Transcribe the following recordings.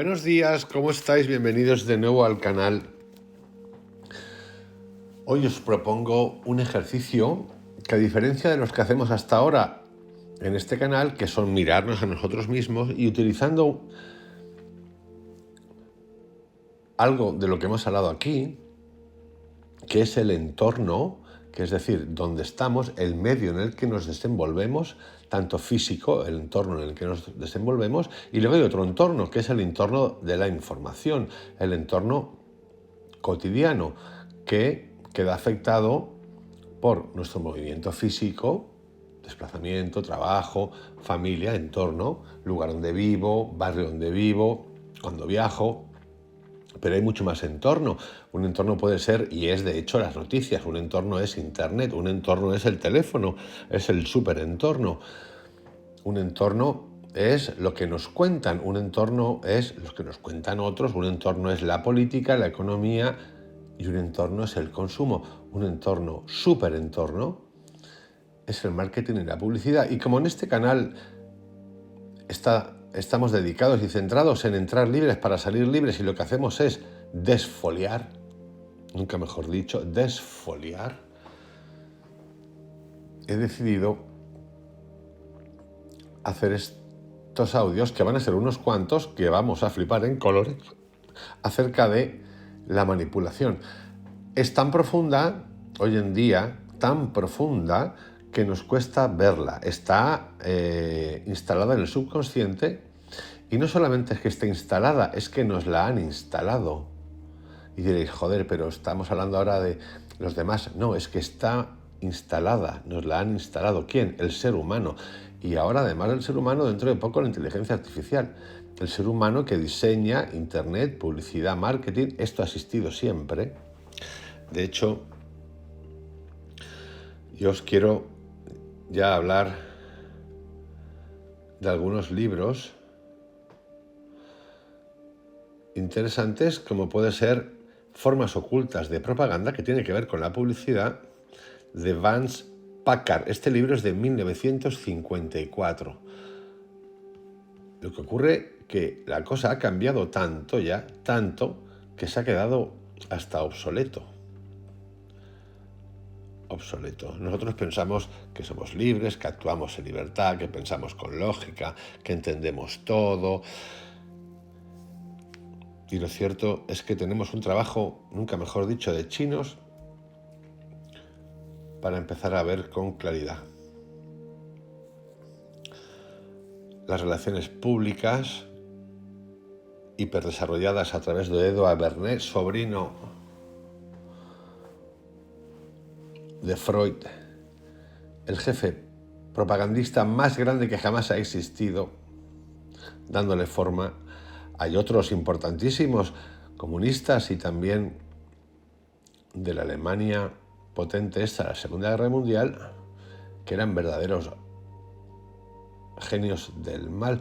Buenos días, ¿cómo estáis? Bienvenidos de nuevo al canal. Hoy os propongo un ejercicio que, a diferencia de los que hacemos hasta ahora en este canal, que son mirarnos a nosotros mismos y utilizando algo de lo que hemos hablado aquí, que es el entorno, que es decir, donde estamos, el medio en el que nos desenvolvemos, tanto físico, el entorno en el que nos desenvolvemos, y luego hay otro entorno, que es el entorno de la información, el entorno cotidiano, que queda afectado por nuestro movimiento físico, desplazamiento, trabajo, familia, entorno, lugar donde vivo, barrio donde vivo, cuando viajo. Pero hay mucho más entorno. Un entorno puede ser, y es de hecho las noticias, un entorno es internet, un entorno es el teléfono, es el superentorno. Un entorno es lo que nos cuentan, un entorno es lo que nos cuentan otros, un entorno es la política, la economía, y un entorno es el consumo. Un entorno, superentorno, es el marketing y la publicidad. Y como en este canal estamos dedicados y centrados en entrar libres para salir libres, y lo que hacemos es desfoliar, nunca mejor dicho, desfoliar, he decidido hacer estos audios, que van a ser unos cuantos, que vamos a flipar en colores, acerca de la manipulación. Es tan profunda, hoy en día, tan profunda, que nos cuesta verla. Está instalada en el subconsciente, y no solamente es que esté instalada, es que nos la han instalado. Y diréis, joder, pero estamos hablando ahora de los demás. No, es que está instalada, nos la han instalado. ¿Quién? El ser humano. Y ahora, además del ser humano, dentro de poco la inteligencia artificial. El ser humano que diseña internet, publicidad, marketing. Esto ha existido siempre. De hecho, yo os quiero ya hablar de algunos libros interesantes, como puede ser Formas ocultas de propaganda, que tiene que ver con la publicidad, de Vance Packard. Este libro es de 1954. Lo que ocurre que la cosa ha cambiado tanto ya, tanto, que se ha quedado hasta obsoleto. Nosotros pensamos que somos libres, que actuamos en libertad, que pensamos con lógica, que entendemos todo. Y lo cierto es que tenemos un trabajo, nunca mejor dicho, de chinos, para empezar a ver con claridad. Las relaciones públicas, hiperdesarrolladas a través de Edouard Bernays, sobrino de Freud, el jefe propagandista más grande que jamás ha existido, dándole forma. Hay otros importantísimos, comunistas y también de la Alemania potente esta, la Segunda Guerra Mundial, que eran verdaderos genios del mal.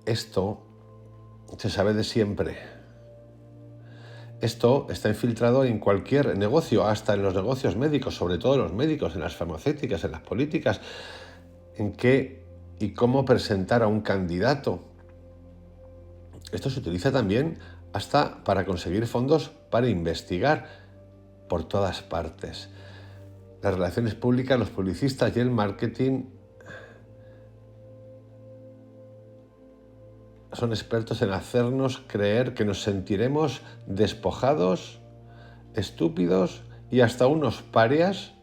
Esto se sabe de siempre. Esto está infiltrado en cualquier negocio, hasta en los negocios médicos, sobre todo los médicos, en las farmacéuticas, en las políticas, en qué y cómo presentar a un candidato. Esto se utiliza también hasta para conseguir fondos para investigar por todas partes. Las relaciones públicas, los publicistas y el marketing son expertos en hacernos creer que nos sentiremos despojados, estúpidos y hasta unos parias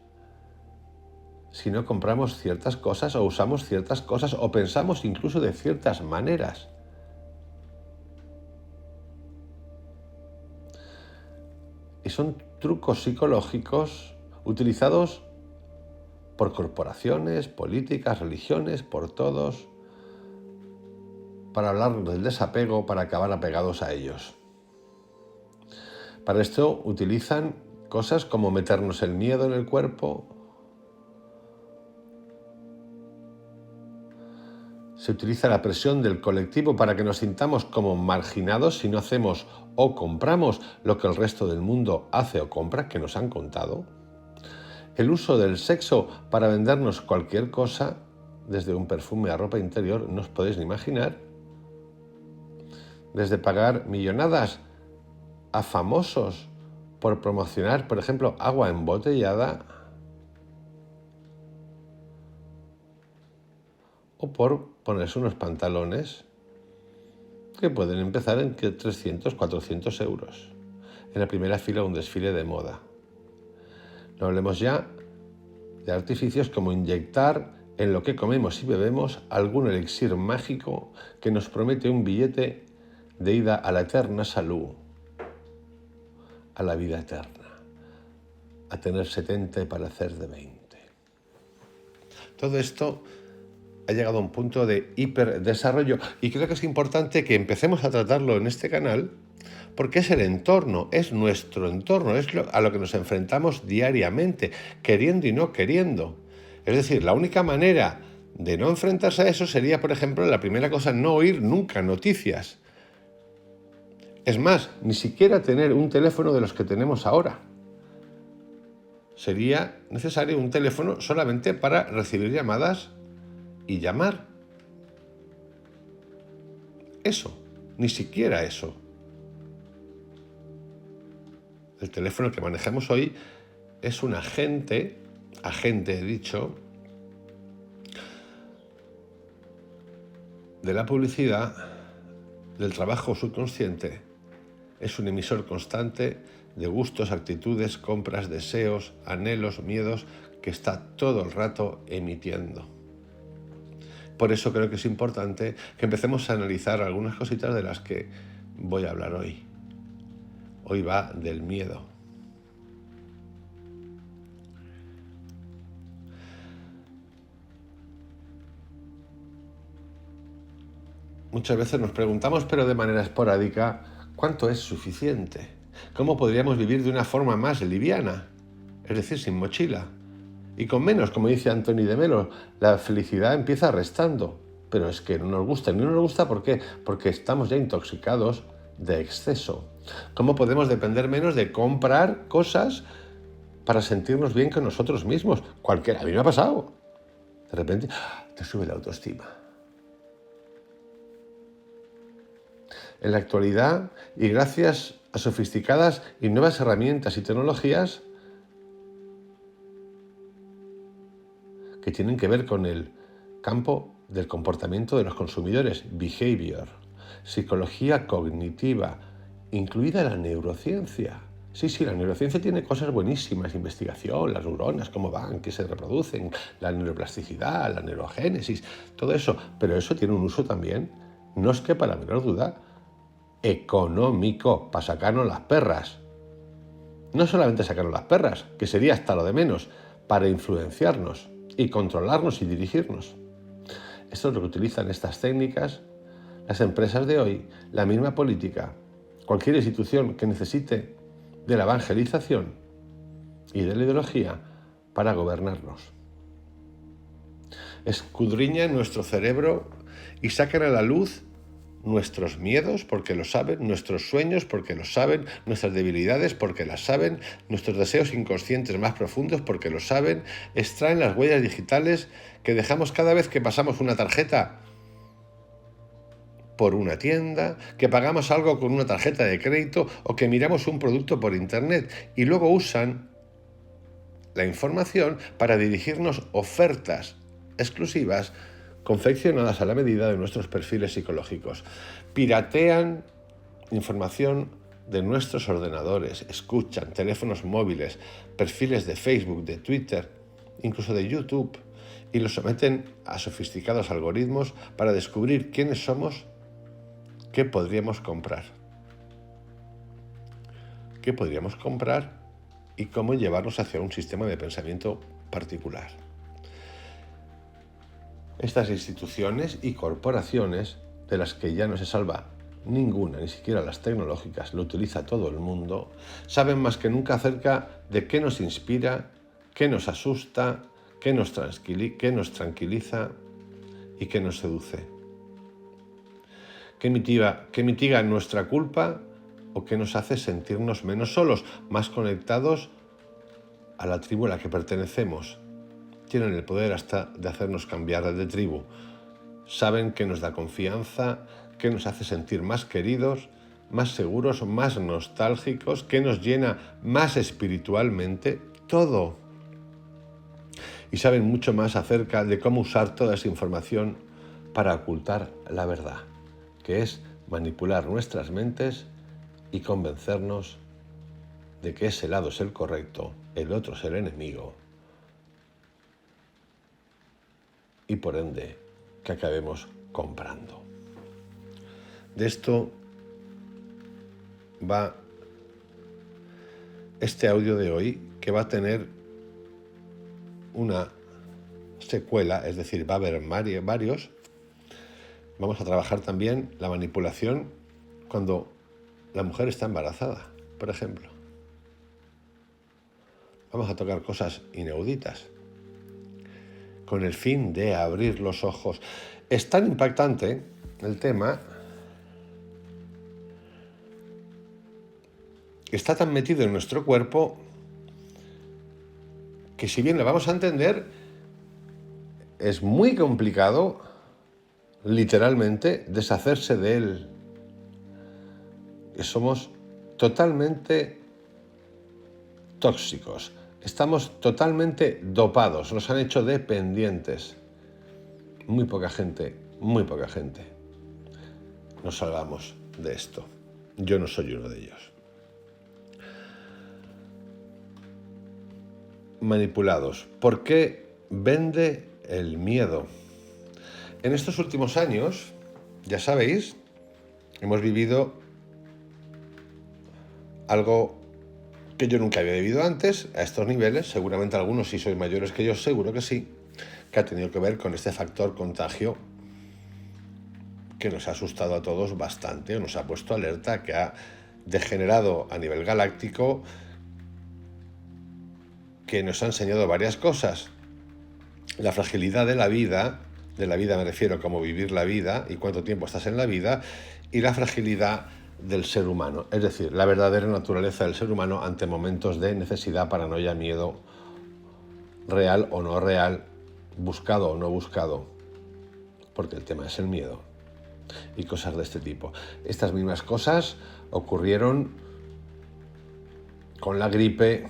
si no compramos ciertas cosas o usamos ciertas cosas o pensamos incluso de ciertas maneras. Y son trucos psicológicos utilizados por corporaciones, políticas, religiones, por todos, para hablar del desapego, para acabar apegados a ellos. Para esto utilizan cosas como meternos el miedo en el cuerpo. Se utiliza la presión del colectivo para que nos sintamos como marginados si no hacemos o compramos lo que el resto del mundo hace o compra, que nos han contado. El uso del sexo para vendernos cualquier cosa, desde un perfume a ropa interior, no os podéis ni imaginar. desde pagar millonadas a famosos por promocionar, por ejemplo, agua embotellada, o por ponerse unos pantalones que pueden empezar en 300, 400 euros en la primera fila de un desfile de moda. No hablemos ya de artificios como inyectar en lo que comemos y bebemos algún elixir mágico que nos promete un billete de ida a la eterna salud, a la vida eterna, a tener 70 y parecer de 20. Todo esto ha llegado a un punto de hiperdesarrollo y creo que es importante que empecemos a tratarlo en este canal porque es el entorno, es nuestro entorno, es a lo que nos enfrentamos diariamente, queriendo y no queriendo. Es decir, la única manera de no enfrentarse a eso sería, por ejemplo, la primera cosa, no oír nunca noticias. Es más, ni siquiera tener un teléfono de los que tenemos ahora. Sería necesario un teléfono solamente para recibir llamadas y llamar. Eso, ni siquiera eso. El teléfono que manejamos hoy es un agente he dicho, de la publicidad, del trabajo subconsciente. Es un emisor constante de gustos, actitudes, compras, deseos, anhelos, miedos, que está todo el rato emitiendo. Por eso creo que es importante que empecemos a analizar algunas cositas de las que voy a hablar hoy. Hoy va del miedo. Muchas veces nos preguntamos, pero de manera esporádica, ¿cuánto es suficiente? ¿Cómo podríamos vivir de una forma más liviana? Es decir, sin mochila. Y con menos, como dice Antoni de Melo, la felicidad empieza restando. Pero es que no nos gusta. ¿No nos gusta por qué? Porque estamos ya intoxicados de exceso. ¿Cómo podemos depender menos de comprar cosas para sentirnos bien con nosotros mismos? A mí me ha pasado. De repente, te sube la autoestima. En la actualidad, y gracias a sofisticadas y nuevas herramientas y tecnologías que tienen que ver con el campo del comportamiento de los consumidores, behavior, psicología cognitiva, incluida la neurociencia. Sí, la neurociencia tiene cosas buenísimas, investigación, las neuronas, cómo van, qué se reproducen, la neuroplasticidad, la neurogénesis, todo eso, pero eso tiene un uso también, no os quepa la menor duda, económico, para sacarnos las perras. No solamente sacarnos las perras, que sería hasta lo de menos, para influenciarnos y controlarnos y dirigirnos. Esto es lo que utilizan estas técnicas las empresas de hoy, la misma política, cualquier institución que necesite de la evangelización y de la ideología para gobernarnos. Escudriñan nuestro cerebro y sacan a la luz nuestros miedos porque lo saben, nuestros sueños porque lo saben, nuestras debilidades porque las saben, nuestros deseos inconscientes más profundos porque lo saben, extraen las huellas digitales que dejamos cada vez que pasamos una tarjeta por una tienda, que pagamos algo con una tarjeta de crédito o que miramos un producto por internet y luego usan la información para dirigirnos ofertas exclusivas confeccionadas a la medida de nuestros perfiles psicológicos. Piratean información de nuestros ordenadores, escuchan teléfonos móviles, perfiles de Facebook, de Twitter, incluso de YouTube, y los someten a sofisticados algoritmos para descubrir quiénes somos, qué podríamos comprar. ¿Qué podríamos comprar y cómo llevarnos hacia un sistema de pensamiento particular? Estas instituciones y corporaciones, de las que ya no se salva ninguna, ni siquiera las tecnológicas, lo utiliza todo el mundo, saben más que nunca acerca de qué nos inspira, qué nos asusta, qué nos tranquiliza y qué nos seduce. ¿Qué mitiga nuestra culpa o qué nos hace sentirnos menos solos, más conectados a la tribu a la que pertenecemos? Tienen el poder hasta de hacernos cambiar de tribu. Saben que nos da confianza, que nos hace sentir más queridos, más seguros, más nostálgicos, que nos llena más espiritualmente, todo. Y saben mucho más acerca de cómo usar toda esa información para ocultar la verdad, que es manipular nuestras mentes y convencernos de que ese lado es el correcto, el otro es el enemigo, y por ende que acabemos comprando. De esto va este audio de hoy, que va a tener una secuela, es decir, va a haber varios. Vamos a trabajar también la manipulación cuando la mujer está embarazada, por ejemplo. Vamos a tocar cosas inauditas con el fin de abrir los ojos. Es tan impactante el tema, está tan metido en nuestro cuerpo, que si bien lo vamos a entender, es muy complicado, literalmente, deshacerse de él. Que somos totalmente tóxicos, estamos totalmente dopados, nos han hecho dependientes. Muy poca gente nos salvamos de esto. Yo no soy uno de ellos. Manipulados. ¿Por qué vende el miedo? En estos últimos años, ya sabéis, hemos vivido algo que yo nunca había vivido antes, a estos niveles. Seguramente algunos, si sois mayores que yo, seguro que sí, que ha tenido que ver con este factor contagio que nos ha asustado a todos bastante, nos ha puesto alerta, que ha degenerado a nivel galáctico, que nos ha enseñado varias cosas. La fragilidad de la vida me refiero como vivir la vida y cuánto tiempo estás en la vida, y la fragilidad del ser humano, es decir, la verdadera naturaleza del ser humano ante momentos de necesidad, paranoia, miedo, real o no real, buscado o no buscado, porque el tema es el miedo y cosas de este tipo. Estas mismas cosas ocurrieron con la gripe,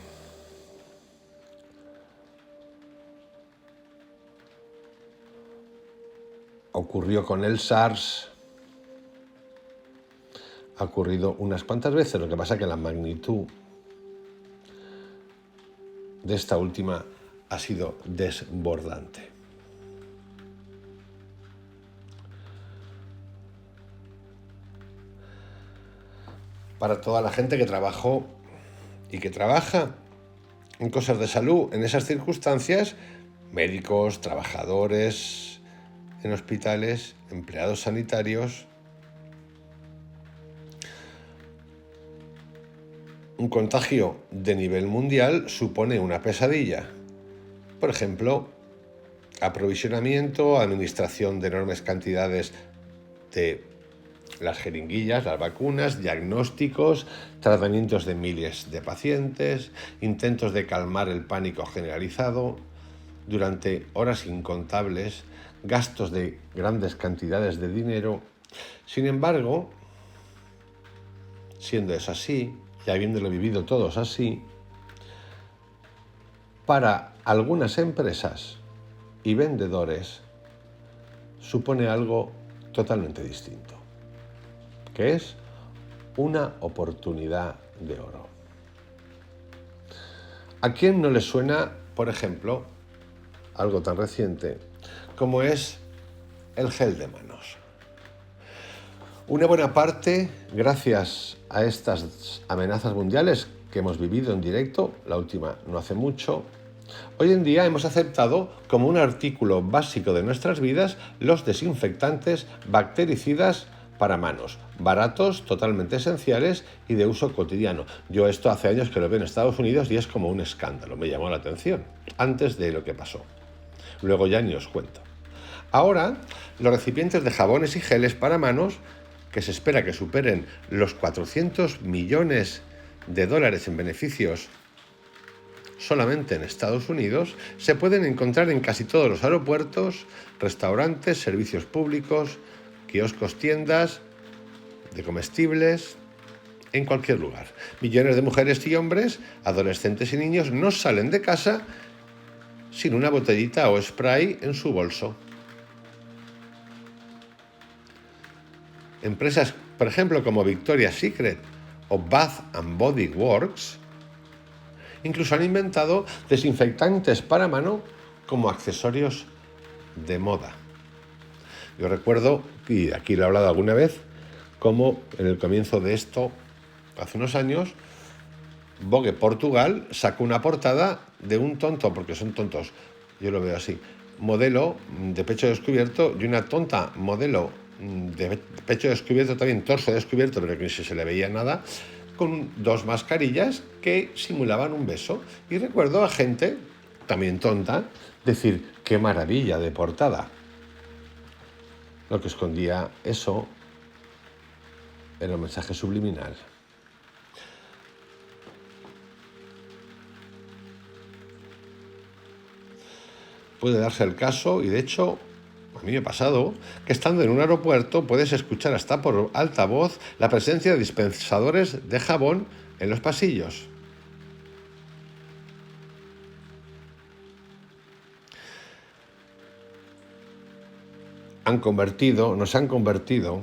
ocurrió con el SARS, ha ocurrido unas cuantas veces. Lo que pasa es que la magnitud de esta última ha sido desbordante. Para toda la gente que trabajó y que trabaja en cosas de salud en esas circunstancias, médicos, trabajadores en hospitales, empleados sanitarios, un contagio de nivel mundial supone una pesadilla. Por ejemplo, aprovisionamiento, administración de enormes cantidades de las jeringuillas, las vacunas, diagnósticos, tratamientos de miles de pacientes, intentos de calmar el pánico generalizado durante horas incontables, gastos de grandes cantidades de dinero. Sin embargo, siendo eso así, y habiéndolo vivido todos así, para algunas empresas y vendedores supone algo totalmente distinto, que es una oportunidad de oro. ¿A quién no le suena, por ejemplo, algo tan reciente como es el gel de manos? Una buena parte, gracias a estas amenazas mundiales que hemos vivido en directo, la última no hace mucho, hoy en día hemos aceptado como un artículo básico de nuestras vidas los desinfectantes bactericidas para manos, baratos, totalmente esenciales y de uso cotidiano. Yo esto hace años que lo veo en Estados Unidos y es como un escándalo, me llamó la atención, antes de lo que pasó. Luego ya ni os cuento. Ahora, los recipientes de jabones y geles para manos, que se espera que superen los 400 millones de dólares en beneficios solamente en Estados Unidos, se pueden encontrar en casi todos los aeropuertos, restaurantes, servicios públicos, kioscos, tiendas de comestibles, en cualquier lugar. Millones de mujeres y hombres, adolescentes y niños no salen de casa sin una botellita o spray en su bolso. Empresas, por ejemplo, como Victoria's Secret o Bath and Body Works, incluso han inventado desinfectantes para mano como accesorios de moda. Yo recuerdo, y aquí lo he hablado alguna vez, cómo en el comienzo de esto, hace unos años, Vogue Portugal sacó una portada de un tonto, porque son tontos, yo lo veo así, modelo de pecho descubierto y una tonta modelo de pecho descubierto, también torso descubierto, pero que ni se le veía nada, con dos mascarillas que simulaban un beso. Y recuerdo a gente, también tonta, decir, qué maravilla de portada. Lo que escondía eso era un mensaje subliminal. Puede darse el caso, y de hecho a mí me ha pasado, que estando en un aeropuerto puedes escuchar hasta por altavoz la presencia de dispensadores de jabón en los pasillos. Nos han convertido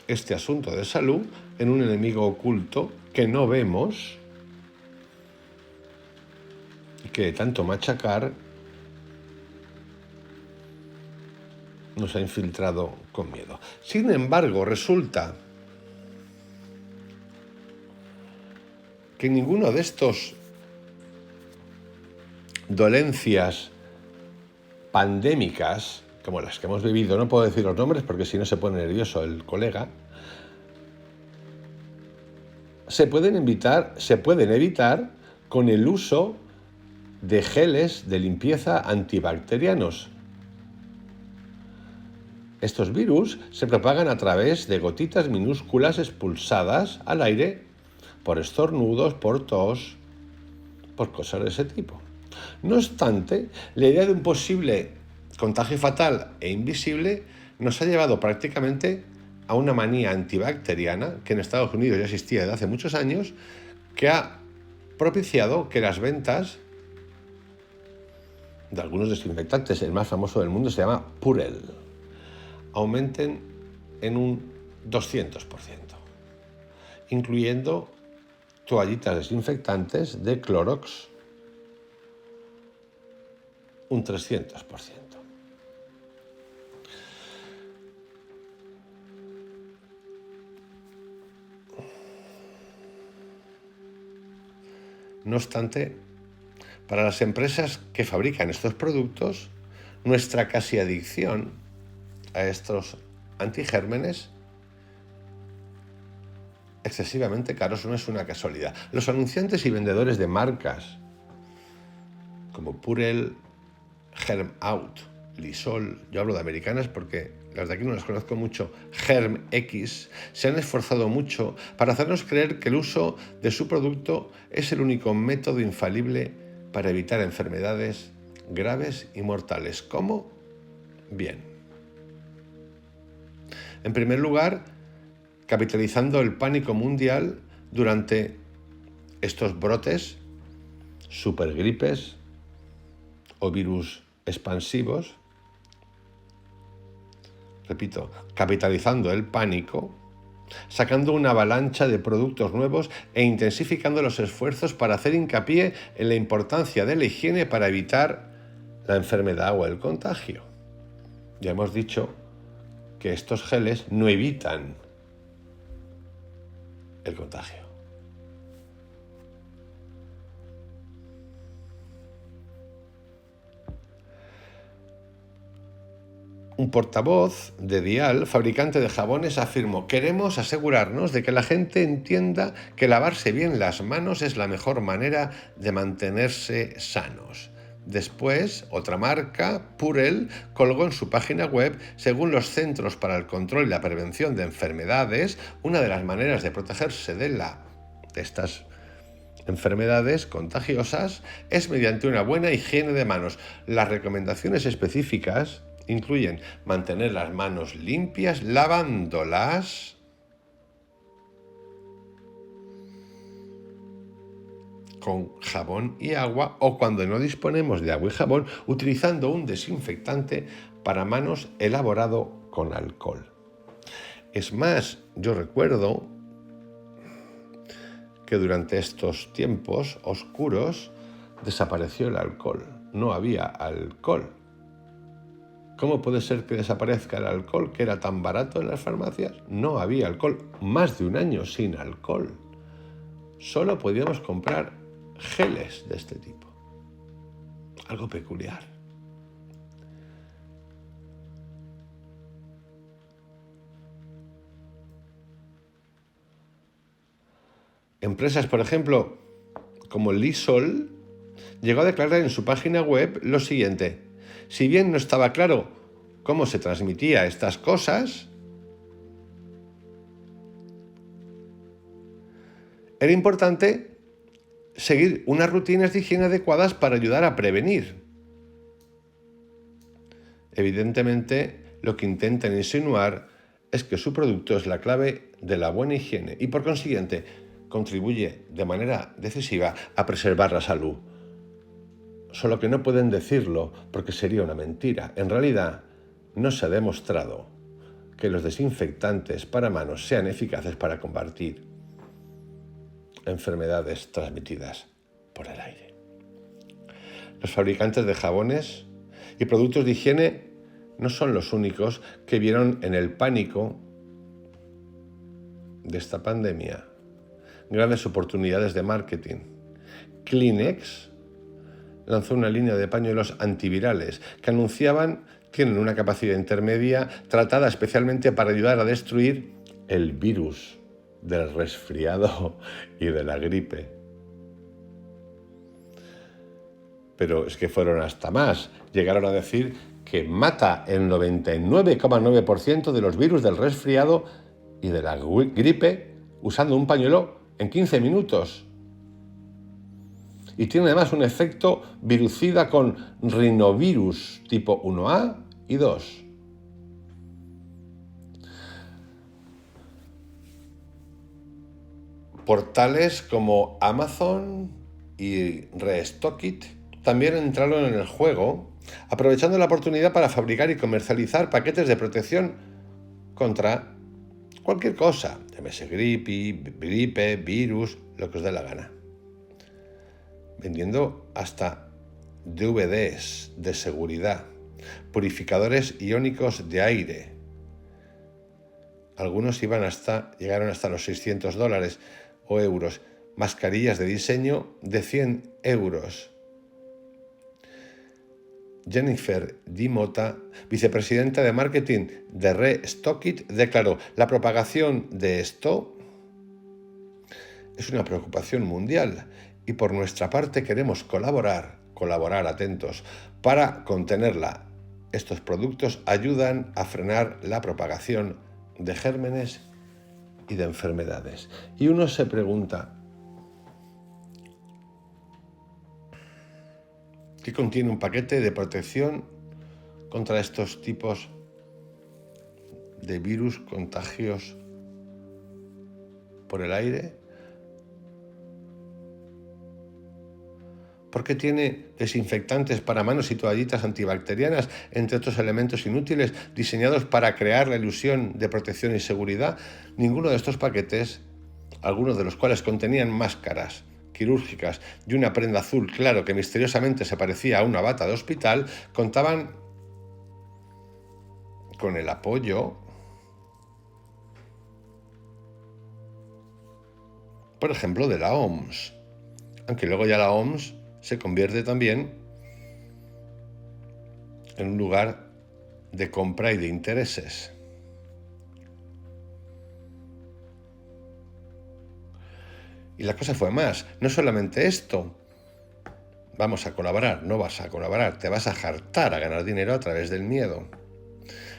este asunto de salud en un enemigo oculto que no vemos y que de tanto machacar nos ha infiltrado con miedo. Sin embargo, resulta que ninguno de estos dolencias pandémicas, como las que hemos vivido, no puedo decir los nombres porque si no se pone nervioso el colega, se pueden evitar con el uso de geles de limpieza antibacterianos. Estos virus se propagan a través de gotitas minúsculas expulsadas al aire por estornudos, por tos, por cosas de ese tipo. No obstante, la idea de un posible contagio fatal e invisible nos ha llevado prácticamente a una manía antibacteriana que en Estados Unidos ya existía desde hace muchos años, que ha propiciado que las ventas de algunos desinfectantes, el más famoso del mundo se llama Purell, aumenten en un 200%, incluyendo toallitas desinfectantes de Clorox, un 300%. No obstante, para las empresas que fabrican estos productos, nuestra casi adicción a estos antigérmenes excesivamente caros no es una casualidad. Los anunciantes y vendedores de marcas como Purell, Germ Out, Lysol, yo hablo de americanas porque las de aquí no las conozco mucho, Germ X, se han esforzado mucho para hacernos creer que el uso de su producto es el único método infalible para evitar enfermedades graves y mortales. ¿Cómo? Bien. En primer lugar, capitalizando el pánico mundial durante estos brotes, supergripes o virus expansivos. Repito, capitalizando el pánico, sacando una avalancha de productos nuevos e intensificando los esfuerzos para hacer hincapié en la importancia de la higiene para evitar la enfermedad o el contagio. Ya hemos dicho que estos geles no evitan el contagio. Un portavoz de Dial, fabricante de jabones, afirmó: queremos asegurarnos de que la gente entienda que lavarse bien las manos es la mejor manera de mantenerse sanos. Después, otra marca, Purell, colgó en su página web: según los Centros para el Control y la Prevención de Enfermedades, una de las maneras de protegerse de estas enfermedades contagiosas es mediante una buena higiene de manos. Las recomendaciones específicas Incluyen mantener las manos limpias lavándolas, con jabón y agua, o cuando no disponemos de agua y jabón, utilizando un desinfectante para manos elaborado con alcohol. Es más, yo recuerdo que durante estos tiempos oscuros desapareció el alcohol. No había alcohol. ¿Cómo puede ser que desaparezca el alcohol, que era tan barato en las farmacias? No había alcohol. Más de un año sin alcohol. Solo podíamos comprar geles de este tipo. Algo peculiar. Empresas, por ejemplo, como Lysol, llegó a declarar en su página web lo siguiente: si bien no estaba claro cómo se transmitía estas cosas, era importante seguir unas rutinas de higiene adecuadas para ayudar a prevenir. Evidentemente, lo que intentan insinuar es que su producto es la clave de la buena higiene y, por consiguiente, contribuye de manera decisiva a preservar la salud. Solo que no pueden decirlo porque sería una mentira. En realidad, no se ha demostrado que los desinfectantes para manos sean eficaces para combatir enfermedades transmitidas por el aire. Los fabricantes de jabones y productos de higiene no son los únicos que vieron en el pánico de esta pandemia grandes oportunidades de marketing. Kleenex lanzó una línea de pañuelos antivirales que anunciaban tienen una capacidad intermedia tratada especialmente para ayudar a destruir el virus del resfriado y de la gripe. Pero es que fueron hasta más. Llegaron a decir que mata el 99,9% de los virus del resfriado y de la gripe usando un pañuelo en 15 minutos. Y tiene además un efecto virucida con rinovirus tipo 1A y 2. Portales como Amazon y Restockit también entraron en el juego, aprovechando la oportunidad para fabricar y comercializar paquetes de protección contra cualquier cosa, llámese gripe, virus, lo que os dé la gana. Vendiendo hasta DVDs de seguridad, purificadores iónicos de aire. Algunos llegaron hasta los $600 o euros, mascarillas de diseño de 100 euros. Jennifer Di Mota, vicepresidenta de marketing de Restockit, declaró: la propagación de esto es una preocupación mundial y por nuestra parte queremos colaborar atentos, para contenerla. Estos productos ayudan a frenar la propagación de gérmenes y de enfermedades. Y uno se pregunta, ¿qué contiene un paquete de protección contra estos tipos de virus contagios por el aire? ¿Por qué tiene desinfectantes para manos y toallitas antibacterianas, entre otros elementos inútiles diseñados para crear la ilusión de protección y seguridad? Ninguno de estos paquetes, algunos de los cuales contenían máscaras quirúrgicas y una prenda azul claro que misteriosamente se parecía a una bata de hospital, contaban con el apoyo, por ejemplo, de la OMS, aunque luego ya la OMS se convierte también en un lugar de compra y de intereses. Y la cosa fue más, no solamente esto, vamos a colaborar, no vas a colaborar, te vas a hartar a ganar dinero a través del miedo,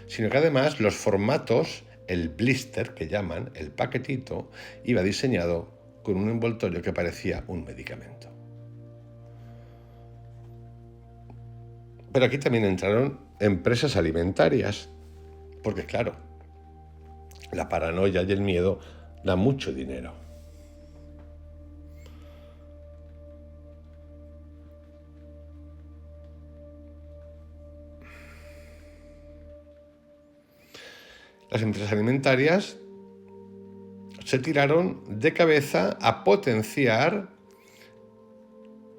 sino que además los formatos, el blister que llaman, el paquetito, iba diseñado con un envoltorio que parecía un medicamento. Pero aquí también entraron empresas alimentarias. Porque claro, la paranoia y el miedo dan mucho dinero. Las empresas alimentarias se tiraron de cabeza a potenciar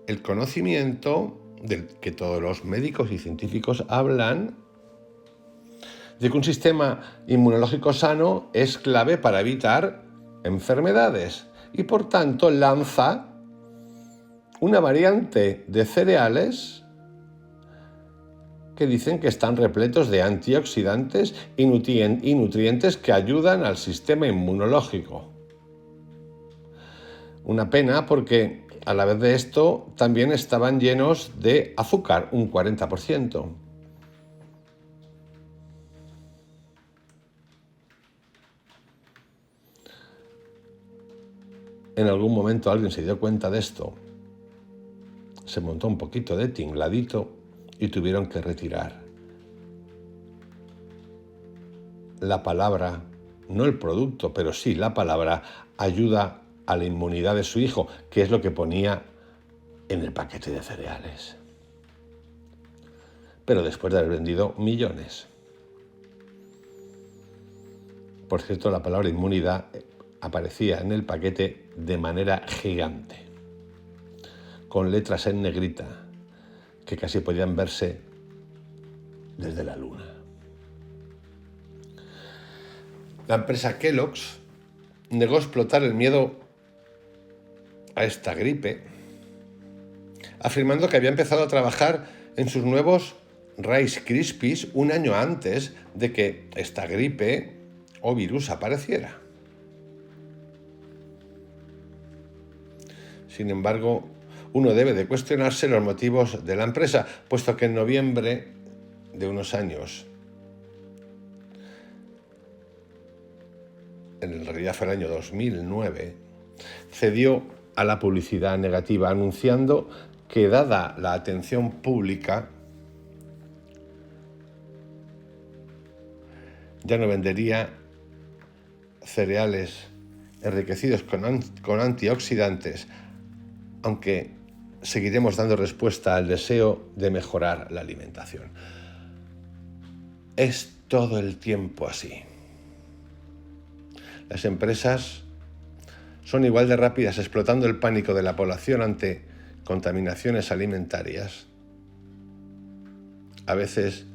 el conocimiento del que todos los médicos y científicos hablan, de que un sistema inmunológico sano es clave para evitar enfermedades y por tanto lanza una variante de cereales que dicen que están repletos de antioxidantes y nutrientes que ayudan al sistema inmunológico. Una pena porque a la vez de esto también estaban llenos de azúcar, un 40%. En algún momento alguien se dio cuenta de esto, se montó un poquito de tingladito y tuvieron que retirar la palabra, no el producto, pero sí la palabra ayuda a la inmunidad de su hijo, que es lo que ponía en el paquete de cereales. Pero después de haber vendido millones. Por cierto, la palabra inmunidad aparecía en el paquete de manera gigante, con letras en negrita, que casi podían verse desde la luna. La empresa Kellogg's negó explotar el miedo a esta gripe, afirmando que había empezado a trabajar en sus nuevos Rice Krispies un año antes de que esta gripe o virus apareciera. Sin embargo, uno debe de cuestionarse los motivos de la empresa, puesto que en noviembre de unos años, en realidad fue el año 2009, cedió a la publicidad negativa, anunciando que dada la atención pública, ya no vendería cereales enriquecidos con antioxidantes, aunque seguiremos dando respuesta al deseo de mejorar la alimentación. Es todo el tiempo así. Las empresas son igual de rápidas explotando el pánico de la población ante contaminaciones alimentarias, a veces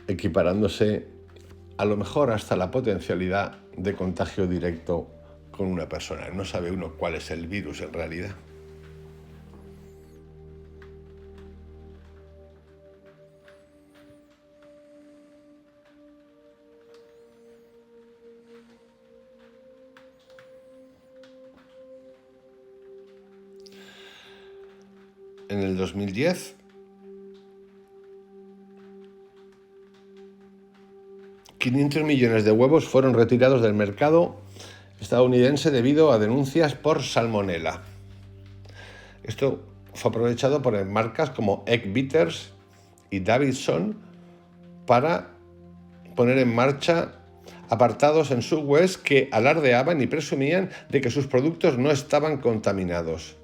equiparándose a lo mejor hasta la potencialidad de contagio directo con una persona. No sabe uno cuál es el virus en realidad. En el 2010, 500 millones de huevos fueron retirados del mercado estadounidense debido a denuncias por salmonela. Esto fue aprovechado por marcas como Egg Beaters y Davidson para poner en marcha apartados en sus webs que alardeaban y presumían de que sus productos no estaban contaminados.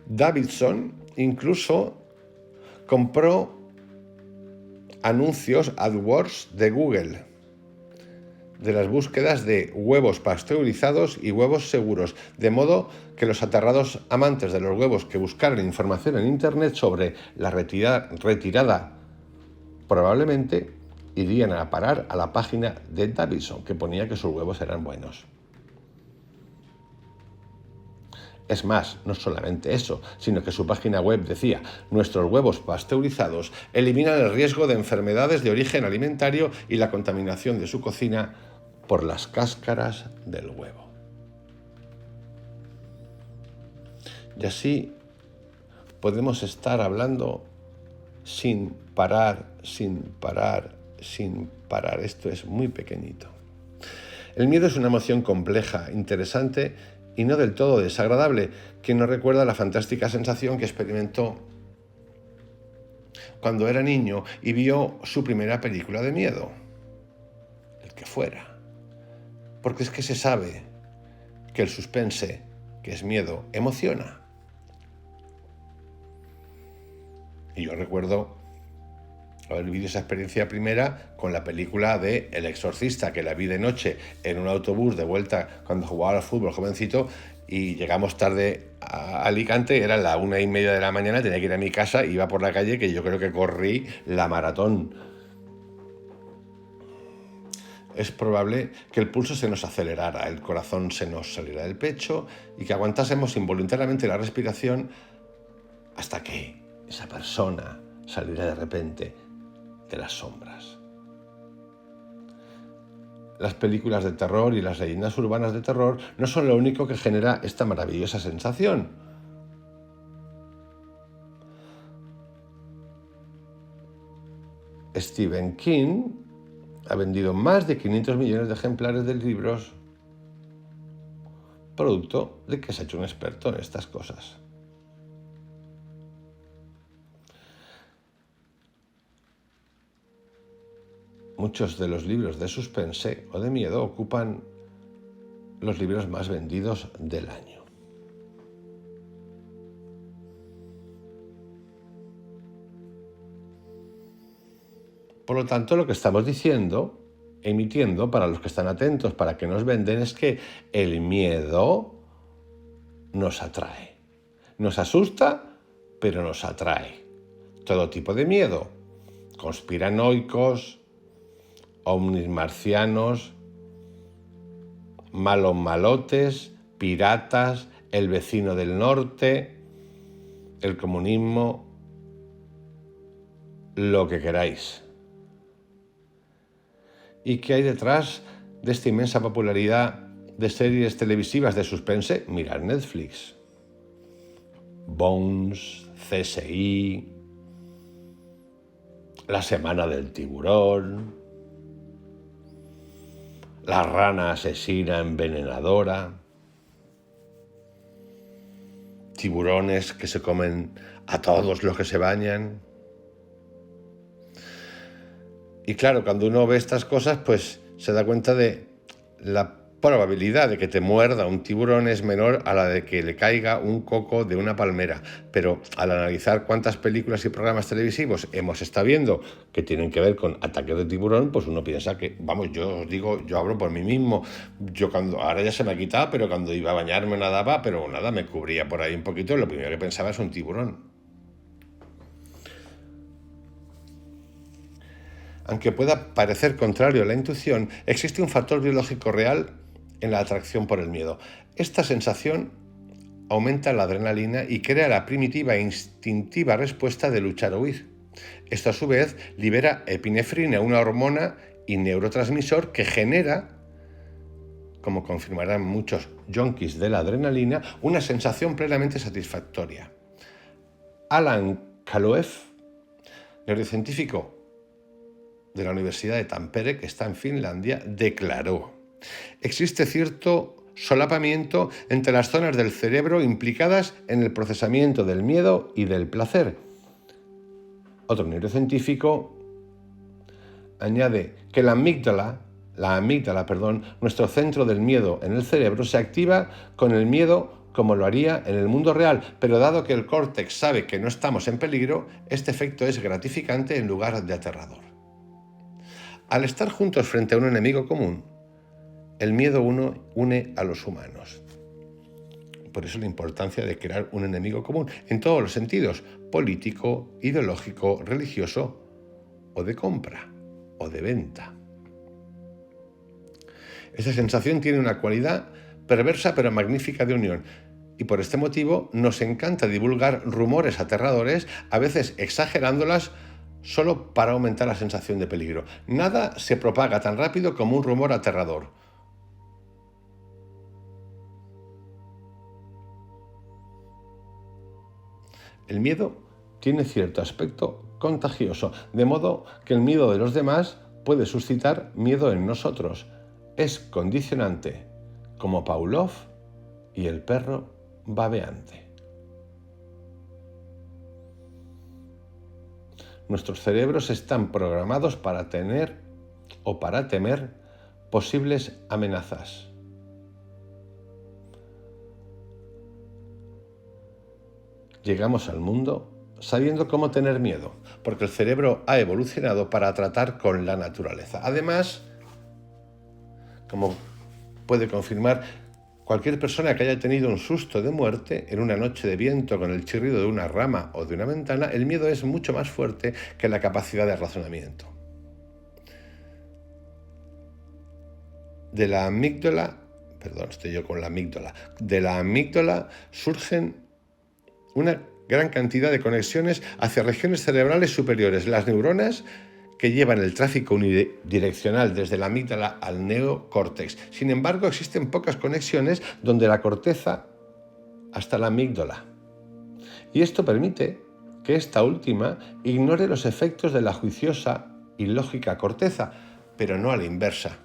Davidson incluso compró anuncios AdWords de Google de las búsquedas de huevos pasteurizados y huevos seguros, de modo que los aterrados amantes de los huevos que buscaran información en Internet sobre la retirada probablemente irían a parar a la página de Davidson, que ponía que sus huevos eran buenos. Es más, no solamente eso, sino que su página web decía: nuestros huevos pasteurizados eliminan el riesgo de enfermedades de origen alimentario y la contaminación de su cocina por las cáscaras del huevo. Y así podemos estar hablando sin parar. Esto es muy pequeñito. El miedo es una emoción compleja, interesante y no del todo desagradable, que nos recuerda la fantástica sensación que experimentó cuando era niño y vio su primera película de miedo, el que fuera. Porque es que se sabe que el suspense, que es miedo, emociona. Y yo recuerdo haber vivido esa experiencia primera con la película de El Exorcista, que la vi de noche en un autobús de vuelta cuando jugaba al fútbol jovencito, y llegamos tarde a Alicante, era la 1:30 de la mañana, tenía que ir a mi casa, iba por la calle, que yo creo que corrí la maratón. Es probable que el pulso se nos acelerara, el corazón se nos saliera del pecho y que aguantásemos involuntariamente la respiración hasta que esa persona saliera de repente de las sombras. Las películas de terror y las leyendas urbanas de terror no son lo único que genera esta maravillosa sensación. Stephen King ha vendido más de 500 millones de ejemplares de libros, producto de que se ha hecho un experto en estas cosas. Muchos de los libros de suspense o de miedo ocupan los libros más vendidos del año. Por lo tanto, lo que estamos diciendo, emitiendo para los que están atentos, para que nos venden, es que el miedo nos atrae. Nos asusta, pero nos atrae. Todo tipo de miedo. Conspiranoicos, ovnis marcianos, malos malotes, piratas, el vecino del norte, el comunismo, lo que queráis. ¿Y qué hay detrás de esta inmensa popularidad de series televisivas de suspense? Mirad Netflix. Bones, CSI, La semana del tiburón, La rana asesina envenenadora, tiburones que se comen a todos los que se bañan. Y claro, cuando uno ve estas cosas, pues se da cuenta de la probabilidad de que te muerda un tiburón es menor a la de que le caiga un coco de una palmera. Pero al analizar cuántas películas y programas televisivos hemos estado viendo que tienen que ver con ataques de tiburón, pues uno piensa que, vamos, yo os digo, yo hablo por mí mismo. Yo ahora ya se me ha quitado, pero cuando iba a bañarme nadaba, pero nada, me cubría por ahí un poquito, lo primero que pensaba es un tiburón. Aunque pueda parecer contrario a la intuición, existe un factor biológico real en la atracción por el miedo. Esta sensación aumenta la adrenalina y crea la primitiva e instintiva respuesta de luchar o huir. Esto a su vez libera epinefrina, una hormona y neurotransmisor que genera, como confirmarán muchos yonkis de la adrenalina, una sensación plenamente satisfactoria. Alan Kaloef, neurocientífico de la Universidad de Tampere, que está en Finlandia, declaró: existe cierto solapamiento entre las zonas del cerebro implicadas en el procesamiento del miedo y del placer. Otro neurocientífico añade que la amígdala, nuestro centro del miedo en el cerebro, se activa con el miedo como lo haría en el mundo real, pero dado que el córtex sabe que no estamos en peligro, este efecto es gratificante en lugar de aterrador. Al estar juntos frente a un enemigo común, el miedo une a los humanos. Por eso la importancia de crear un enemigo común, en todos los sentidos: político, ideológico, religioso o de compra o de venta. Esta sensación tiene una cualidad perversa pero magnífica de unión, y por este motivo nos encanta divulgar rumores aterradores, a veces exagerándolas, solo para aumentar la sensación de peligro. Nada se propaga tan rápido como un rumor aterrador. El miedo tiene cierto aspecto contagioso, de modo que el miedo de los demás puede suscitar miedo en nosotros. Es condicionante, como Pavlov y el perro babeante. Nuestros cerebros están programados para tener o para temer posibles amenazas. Llegamos al mundo sabiendo cómo tener miedo, porque el cerebro ha evolucionado para tratar con la naturaleza. Además, como puede confirmar cualquier persona que haya tenido un susto de muerte en una noche de viento con el chirrido de una rama o de una ventana, el miedo es mucho más fuerte que la capacidad de razonamiento. De la amígdala surgen una gran cantidad de conexiones hacia regiones cerebrales superiores, las neuronas que llevan el tráfico unidireccional desde la amígdala al neocórtex. Sin embargo, existen pocas conexiones donde la corteza hasta la amígdala. Y esto permite que esta última ignore los efectos de la juiciosa y lógica corteza, pero no a la inversa.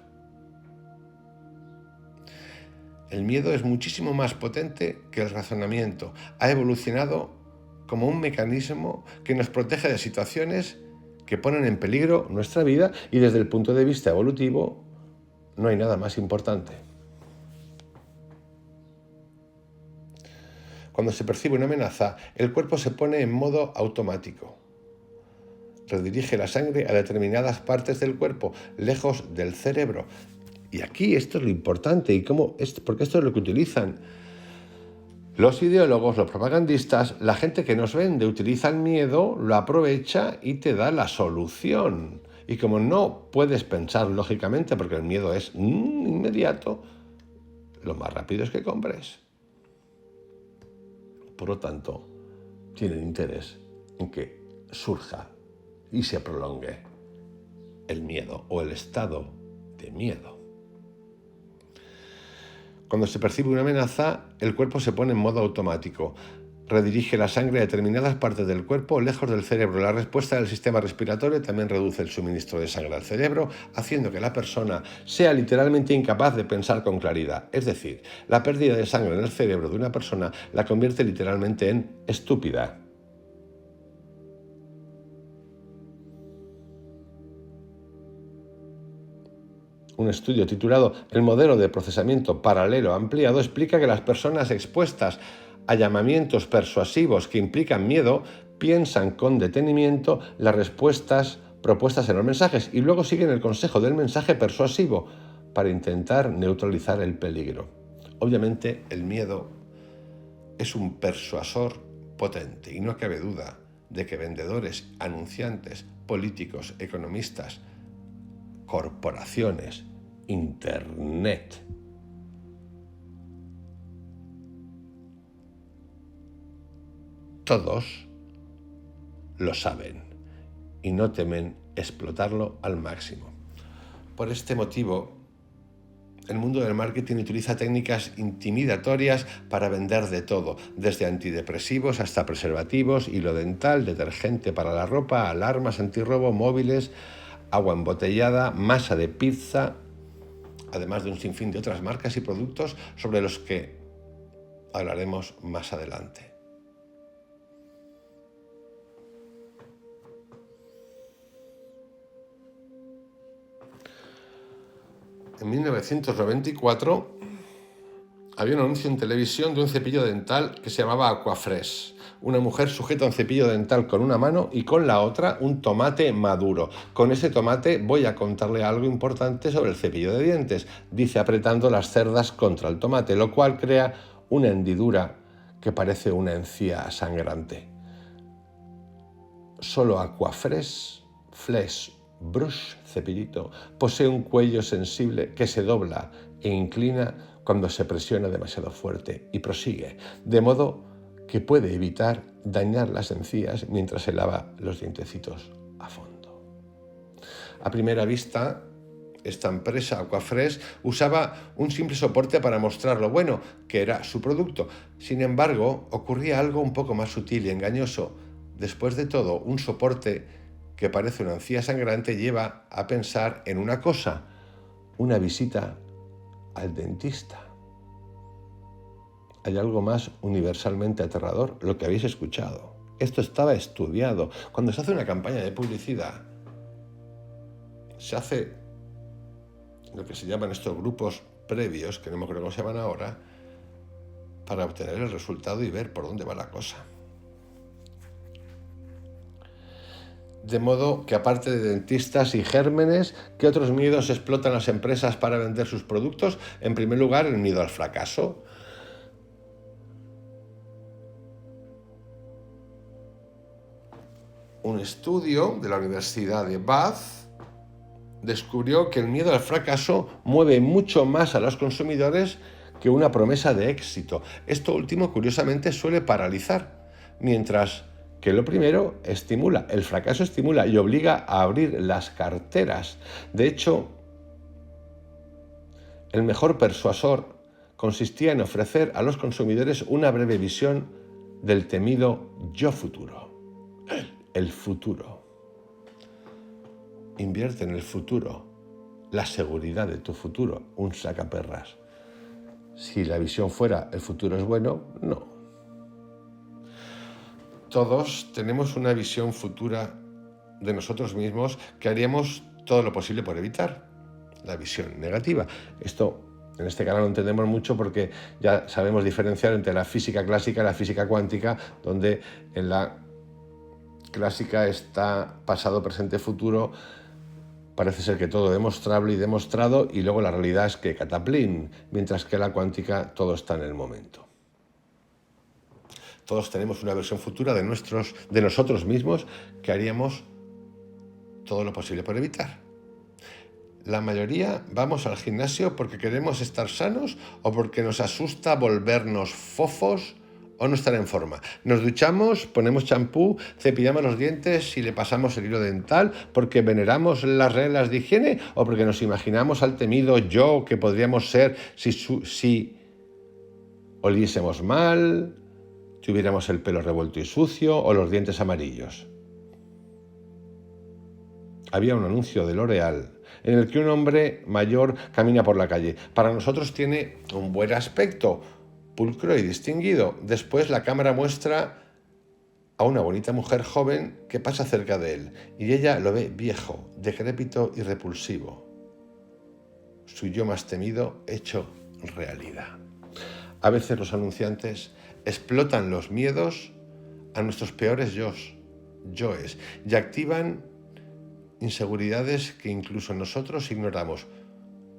El miedo es muchísimo más potente que el razonamiento. Ha evolucionado como un mecanismo que nos protege de situaciones que ponen en peligro nuestra vida y desde el punto de vista evolutivo no hay nada más importante. Cuando se percibe una amenaza, el cuerpo se pone en modo automático. Redirige la sangre a determinadas partes del cuerpo, lejos del cerebro. Y aquí esto es lo importante, porque esto es lo que utilizan los ideólogos, los propagandistas, la gente que nos vende, utiliza el miedo, lo aprovecha y te da la solución. Y como no puedes pensar lógicamente, porque el miedo es inmediato, lo más rápido es que compres. Por lo tanto, tienen interés en que surja y se prolongue el miedo o el estado de miedo. Cuando se percibe una amenaza, el cuerpo se pone en modo automático. Redirige la sangre a determinadas partes del cuerpo lejos del cerebro. La respuesta del sistema respiratorio también reduce el suministro de sangre al cerebro, haciendo que la persona sea literalmente incapaz de pensar con claridad. Es decir, la pérdida de sangre en el cerebro de una persona la convierte literalmente en estúpida. Un estudio titulado El modelo de procesamiento paralelo ampliado explica que las personas expuestas a llamamientos persuasivos que implican miedo piensan con detenimiento las respuestas propuestas en los mensajes y luego siguen el consejo del mensaje persuasivo para intentar neutralizar el peligro. Obviamente, el miedo es un persuasor potente y no cabe duda de que vendedores, anunciantes, políticos, economistas, corporaciones, Internet, todos lo saben y no temen explotarlo al máximo. Por este motivo, el mundo del marketing utiliza técnicas intimidatorias para vender de todo, desde antidepresivos hasta preservativos, hilo dental, detergente para la ropa, alarmas antirrobo, móviles, agua embotellada, masa de pizza, además de un sinfín de otras marcas y productos sobre los que hablaremos más adelante. En 1994 había un anuncio en televisión de un cepillo dental que se llamaba Aquafresh. Una mujer sujeta un cepillo dental con una mano y con la otra un tomate maduro. Con ese tomate voy a contarle algo importante sobre el cepillo de dientes, dice apretando las cerdas contra el tomate, lo cual crea una hendidura que parece una encía sangrante. Solo Aquafresh Brush cepillito posee un cuello sensible que se dobla e inclina cuando se presiona demasiado fuerte y prosigue, de modo que puede evitar dañar las encías mientras se lava los dientecitos a fondo. A primera vista, esta empresa, Aquafresh, usaba un simple soporte para mostrar lo bueno que era su producto. Sin embargo, ocurría algo un poco más sutil y engañoso. Después de todo, un soporte que parece una encía sangrante lleva a pensar en una cosa: una visita al dentista. ¿Hay algo más universalmente aterrador? Lo que habéis escuchado. Esto estaba estudiado. Cuando se hace una campaña de publicidad, se hace lo que se llaman estos grupos previos, que no me acuerdo cómo se llaman ahora, para obtener el resultado y ver por dónde va la cosa. De modo que, aparte de dentistas y gérmenes, ¿qué otros miedos explotan las empresas para vender sus productos? En primer lugar, el miedo al fracaso. Un estudio de la Universidad de Bath descubrió que el miedo al fracaso mueve mucho más a los consumidores que una promesa de éxito. Esto último, curiosamente, suele paralizar, mientras que lo primero estimula. El fracaso estimula y obliga a abrir las carteras. De hecho, el mejor persuasor consistía en ofrecer a los consumidores una breve visión del temido yo futuro. El futuro. Invierte en el futuro, la seguridad de tu futuro, un sacaperras. Si la visión fuera el futuro es bueno, no. Todos tenemos una visión futura de nosotros mismos que haríamos todo lo posible por evitar. La visión negativa. Esto en este canal lo entendemos mucho porque ya sabemos diferenciar entre la física clásica y la física cuántica, donde en la clásica está pasado, presente, futuro. Parece ser que todo demostrable y demostrado, y luego la realidad es que cataplín, mientras que la cuántica todo está en el momento. Todos tenemos una versión futura de nosotros mismos que haríamos todo lo posible por evitar. La mayoría vamos al gimnasio porque queremos estar sanos o porque nos asusta volvernos fofos o no estar en forma. Nos duchamos, ponemos champú, cepillamos los dientes y le pasamos el hilo dental porque veneramos las reglas de higiene o porque nos imaginamos al temido yo que podríamos ser si oliésemos mal, tuviéramos el pelo revuelto y sucio o los dientes amarillos. Había un anuncio de L'Oréal en el que un hombre mayor camina por la calle. Para nosotros tiene un buen aspecto, pulcro y distinguido. Después la cámara muestra a una bonita mujer joven que pasa cerca de él y ella lo ve viejo, decrépito y repulsivo. Su yo más temido hecho realidad. A veces los anunciantes explotan los miedos a nuestros peores yoes y activan inseguridades que incluso nosotros ignoramos,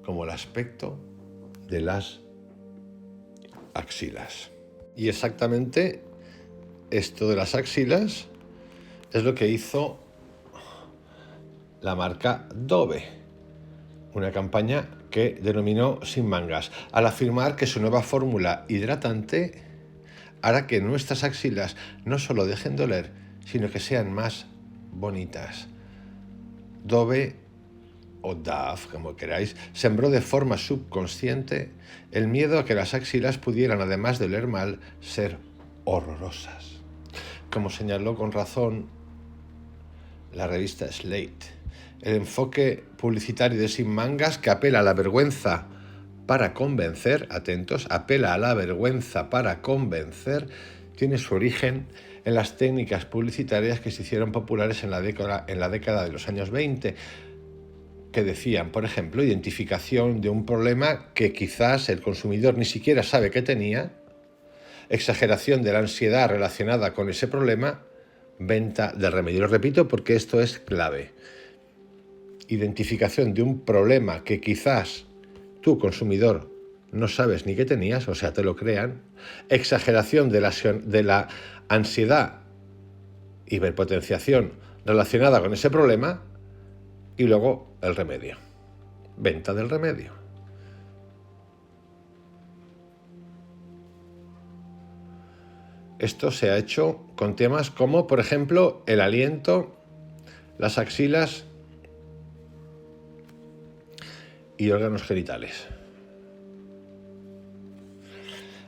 como el aspecto de las axilas. Y exactamente esto de las axilas es lo que hizo la marca Dove, una campaña que denominó Sin mangas, al afirmar que su nueva fórmula hidratante hará que nuestras axilas no solo dejen de oler, sino que sean más bonitas. Dove, o Dove, como queráis, sembró de forma subconsciente el miedo a que las axilas pudieran, además de oler mal, ser horrorosas. Como señaló con razón la revista Slate, el enfoque publicitario de Sin mangas, que apela a la vergüenza para convencer, atentos, apela a la vergüenza para convencer, tiene su origen en las técnicas publicitarias que se hicieron populares en la década de los años 20, que decían, por ejemplo, identificación de un problema que quizás el consumidor ni siquiera sabe que tenía, exageración de la ansiedad relacionada con ese problema, venta de remedio. Lo repito porque esto es clave. Identificación de un problema que quizás tú, consumidor, no sabes ni que tenías, o sea, te lo crean. Exageración de la ansiedad, hiperpotenciación relacionada con ese problema, y luego el remedio. Venta del remedio. Esto se ha hecho con temas como, por ejemplo, el aliento, las axilas y órganos genitales.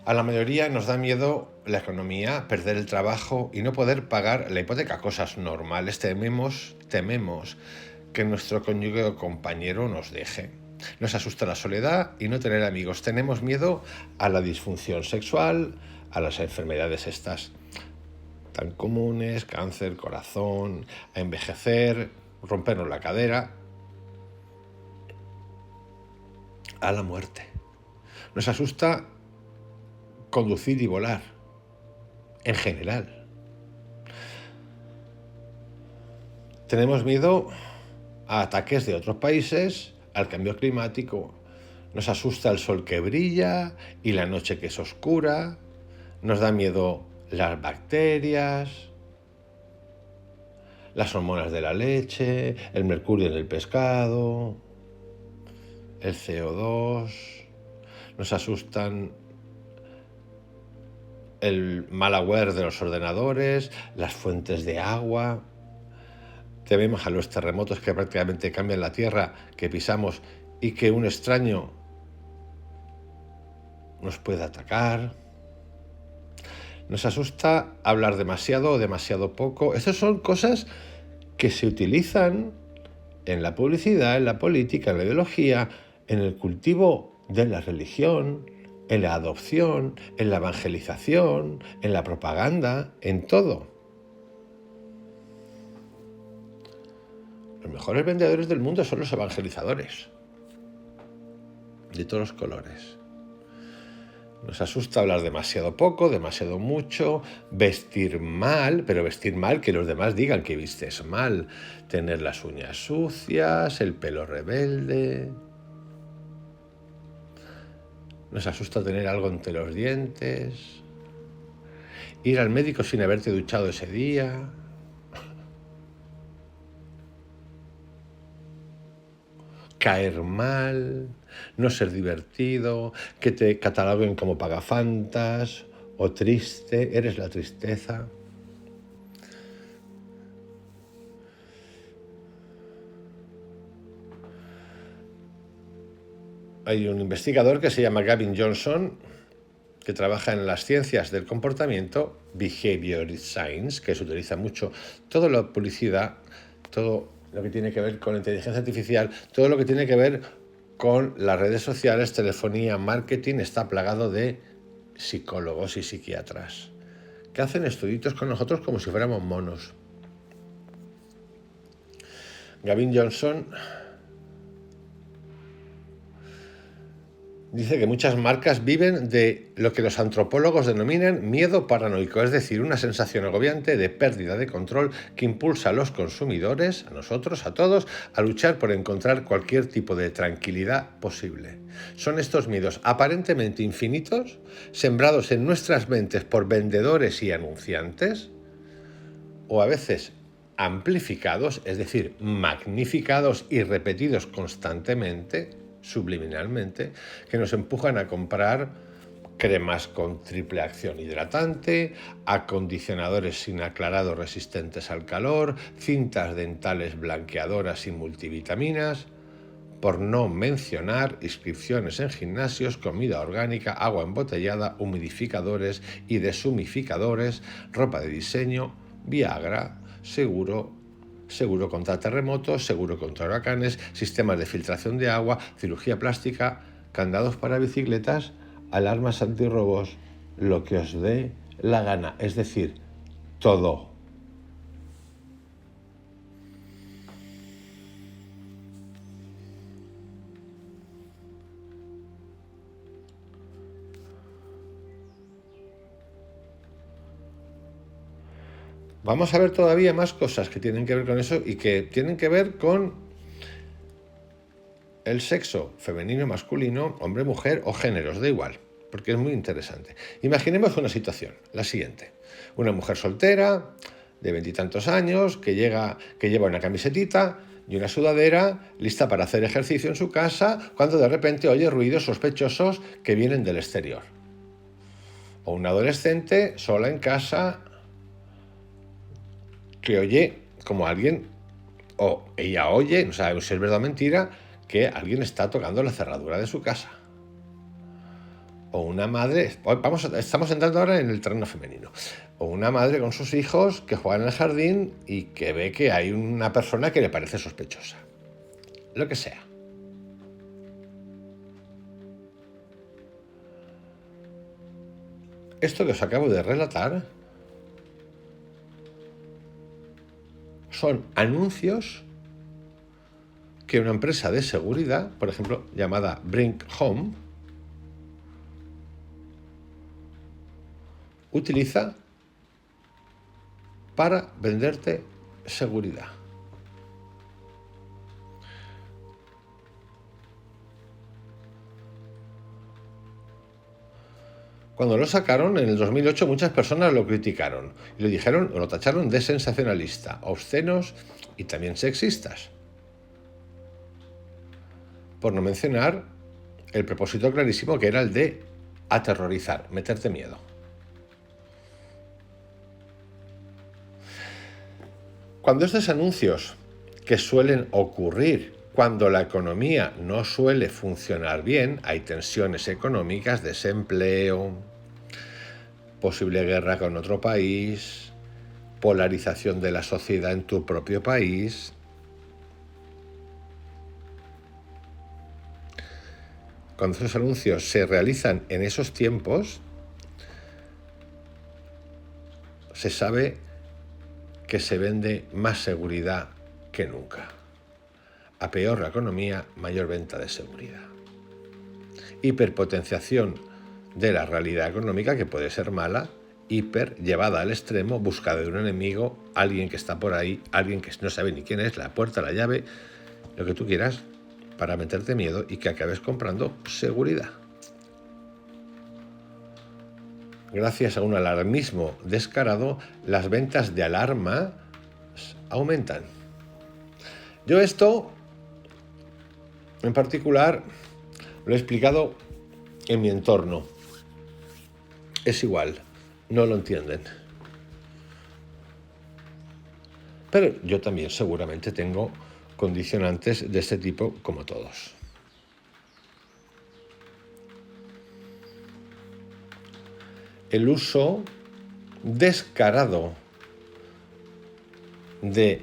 A la mayoría nos da miedo la economía, perder el trabajo y no poder pagar la hipoteca, cosas normales. Tememos que nuestro cónyuge o compañero nos deje. Nos asusta la soledad y no tener amigos. Tenemos miedo a la disfunción sexual, a las enfermedades estas tan comunes: cáncer, corazón, a envejecer, rompernos la cadera, a la muerte. Nos asusta conducir y volar, en general. Tenemos miedo a ataques de otros países, al cambio climático. Nos asusta el sol que brilla y la noche que es oscura. Nos da miedo las bacterias, las hormonas de la leche, el mercurio en el pescado, el CO2. Nos asustan el malware de los ordenadores, las fuentes de agua. Tememos a los terremotos que prácticamente cambian la tierra que pisamos y que un extraño nos puede atacar. Nos asusta hablar demasiado o demasiado poco. Estas son cosas que se utilizan en la publicidad, en la política, en la ideología, en el cultivo de la religión, en la adopción, en la evangelización, en la propaganda, en todo. Los mejores vendedores del mundo son los evangelizadores, de todos los colores. Nos asusta hablar demasiado poco, demasiado mucho, vestir mal, pero vestir mal que los demás digan que vistes mal, tener las uñas sucias, el pelo rebelde. Nos asusta tener algo entre los dientes, ir al médico sin haberte duchado ese día. Caer mal, no ser divertido, que te cataloguen como pagafantas o triste, eres la tristeza. Hay un investigador que se llama Gavin Johnson, que trabaja en las ciencias del comportamiento, Behavior Science, que se utiliza mucho, toda la publicidad, todo lo que tiene que ver con la inteligencia artificial, todo lo que tiene que ver con las redes sociales, telefonía, marketing, está plagado de psicólogos y psiquiatras que hacen estudios con nosotros como si fuéramos monos. Gavin Johnson dice que muchas marcas viven de lo que los antropólogos denominan miedo paranoico, es decir, una sensación agobiante de pérdida de control que impulsa a los consumidores, a nosotros, a todos, a luchar por encontrar cualquier tipo de tranquilidad posible. Son estos miedos aparentemente infinitos, sembrados en nuestras mentes por vendedores y anunciantes, o a veces amplificados, es decir, magnificados y repetidos constantemente, subliminalmente, que nos empujan a comprar cremas con triple acción hidratante, acondicionadores sin aclarado resistentes al calor, cintas dentales blanqueadoras y multivitaminas, por no mencionar inscripciones en gimnasios, comida orgánica, agua embotellada, humidificadores y deshumificadores, ropa de diseño, Viagra, seguro contra terremotos, seguro contra huracanes, sistemas de filtración de agua, cirugía plástica, candados para bicicletas, alarmas antirrobos, lo que os dé la gana, es decir, todo. Vamos a ver todavía más cosas que tienen que ver con eso y que tienen que ver con el sexo femenino, masculino, hombre, mujer o géneros, da igual, porque es muy interesante. Imaginemos una situación, la siguiente. Una mujer soltera, de 20 y tantos años, que lleva una camisetita y una sudadera, lista para hacer ejercicio en su casa, cuando de repente oye ruidos sospechosos que vienen del exterior. O una adolescente sola en casa, que oye como alguien, o ella oye, no sabe si es verdad o mentira, que alguien está tocando la cerradura de su casa. O una madre, estamos entrando ahora en el terreno femenino, o una madre con sus hijos que juegan en el jardín y que ve que hay una persona que le parece sospechosa. Lo que sea. Esto que os acabo de relatar son anuncios que una empresa de seguridad, por ejemplo, llamada Bring Home, utiliza para venderte seguridad. Cuando lo sacaron en el 2008 muchas personas lo criticaron y lo dijeron o lo tacharon de sensacionalista, obscenos y también sexistas. Por no mencionar el propósito clarísimo que era el de aterrorizar, meterte miedo. Cuando estos anuncios que suelen ocurrir cuando la economía no suele funcionar bien, hay tensiones económicas, desempleo, posible guerra con otro país, polarización de la sociedad en tu propio país. Cuando esos anuncios se realizan en esos tiempos, se sabe que se vende más seguridad que nunca. A peor la economía, mayor venta de seguridad. Hiperpotenciación de la realidad económica, que puede ser mala, hiper llevada al extremo, búsqueda de un enemigo, alguien que está por ahí, alguien que no sabe ni quién es, la puerta, la llave, lo que tú quieras, para meterte miedo y que acabes comprando seguridad. Gracias a un alarmismo descarado, las ventas de alarma aumentan. Yo esto, en particular, lo he explicado en mi entorno. Es igual, no lo entienden. Pero yo también seguramente tengo condicionantes de este tipo como todos. El uso descarado de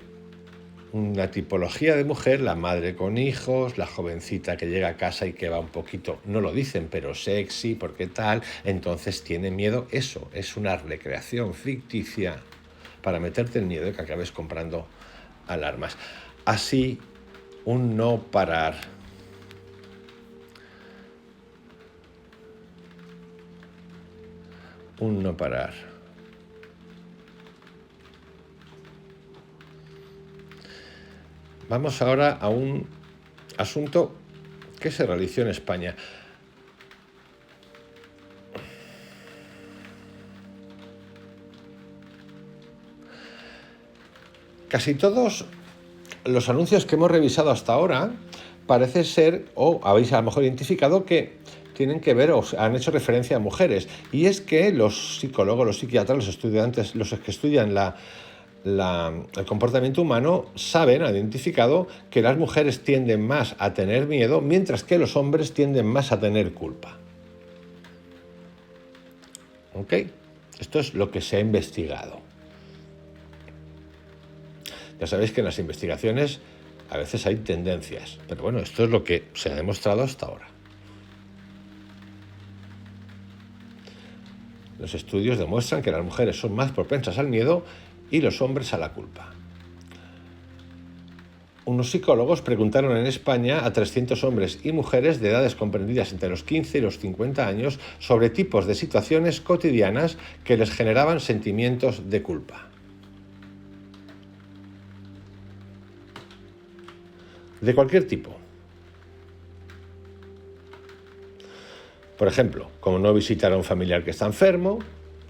una tipología de mujer, la madre con hijos, la jovencita que llega a casa y que va un poquito, no lo dicen, pero sexy, porque tal, entonces tiene miedo. Eso es una recreación ficticia para meterte en miedo y que acabes comprando alarmas. Así, un no parar. Un no parar. Vamos ahora a un asunto que se realizó en España. Casi todos los anuncios que hemos revisado hasta ahora parece ser, o habéis a lo mejor identificado, que tienen que ver o han hecho referencia a mujeres. Y es que los psicólogos, los psiquiatras, los estudiantes, los que estudian el comportamiento humano han identificado que las mujeres tienden más a tener miedo, mientras que los hombres tienden más a tener culpa. ¿Ok? Esto es lo que se ha investigado. Ya sabéis que en las investigaciones a veces hay tendencias, pero bueno, esto es lo que se ha demostrado hasta ahora. Los estudios demuestran que las mujeres son más propensas al miedo y los hombres a la culpa. Unos psicólogos preguntaron en España a 300 hombres y mujeres de edades comprendidas entre los 15 y los 50 años sobre tipos de situaciones cotidianas que les generaban sentimientos de culpa. De cualquier tipo. Por ejemplo, como no visitar a un familiar que está enfermo,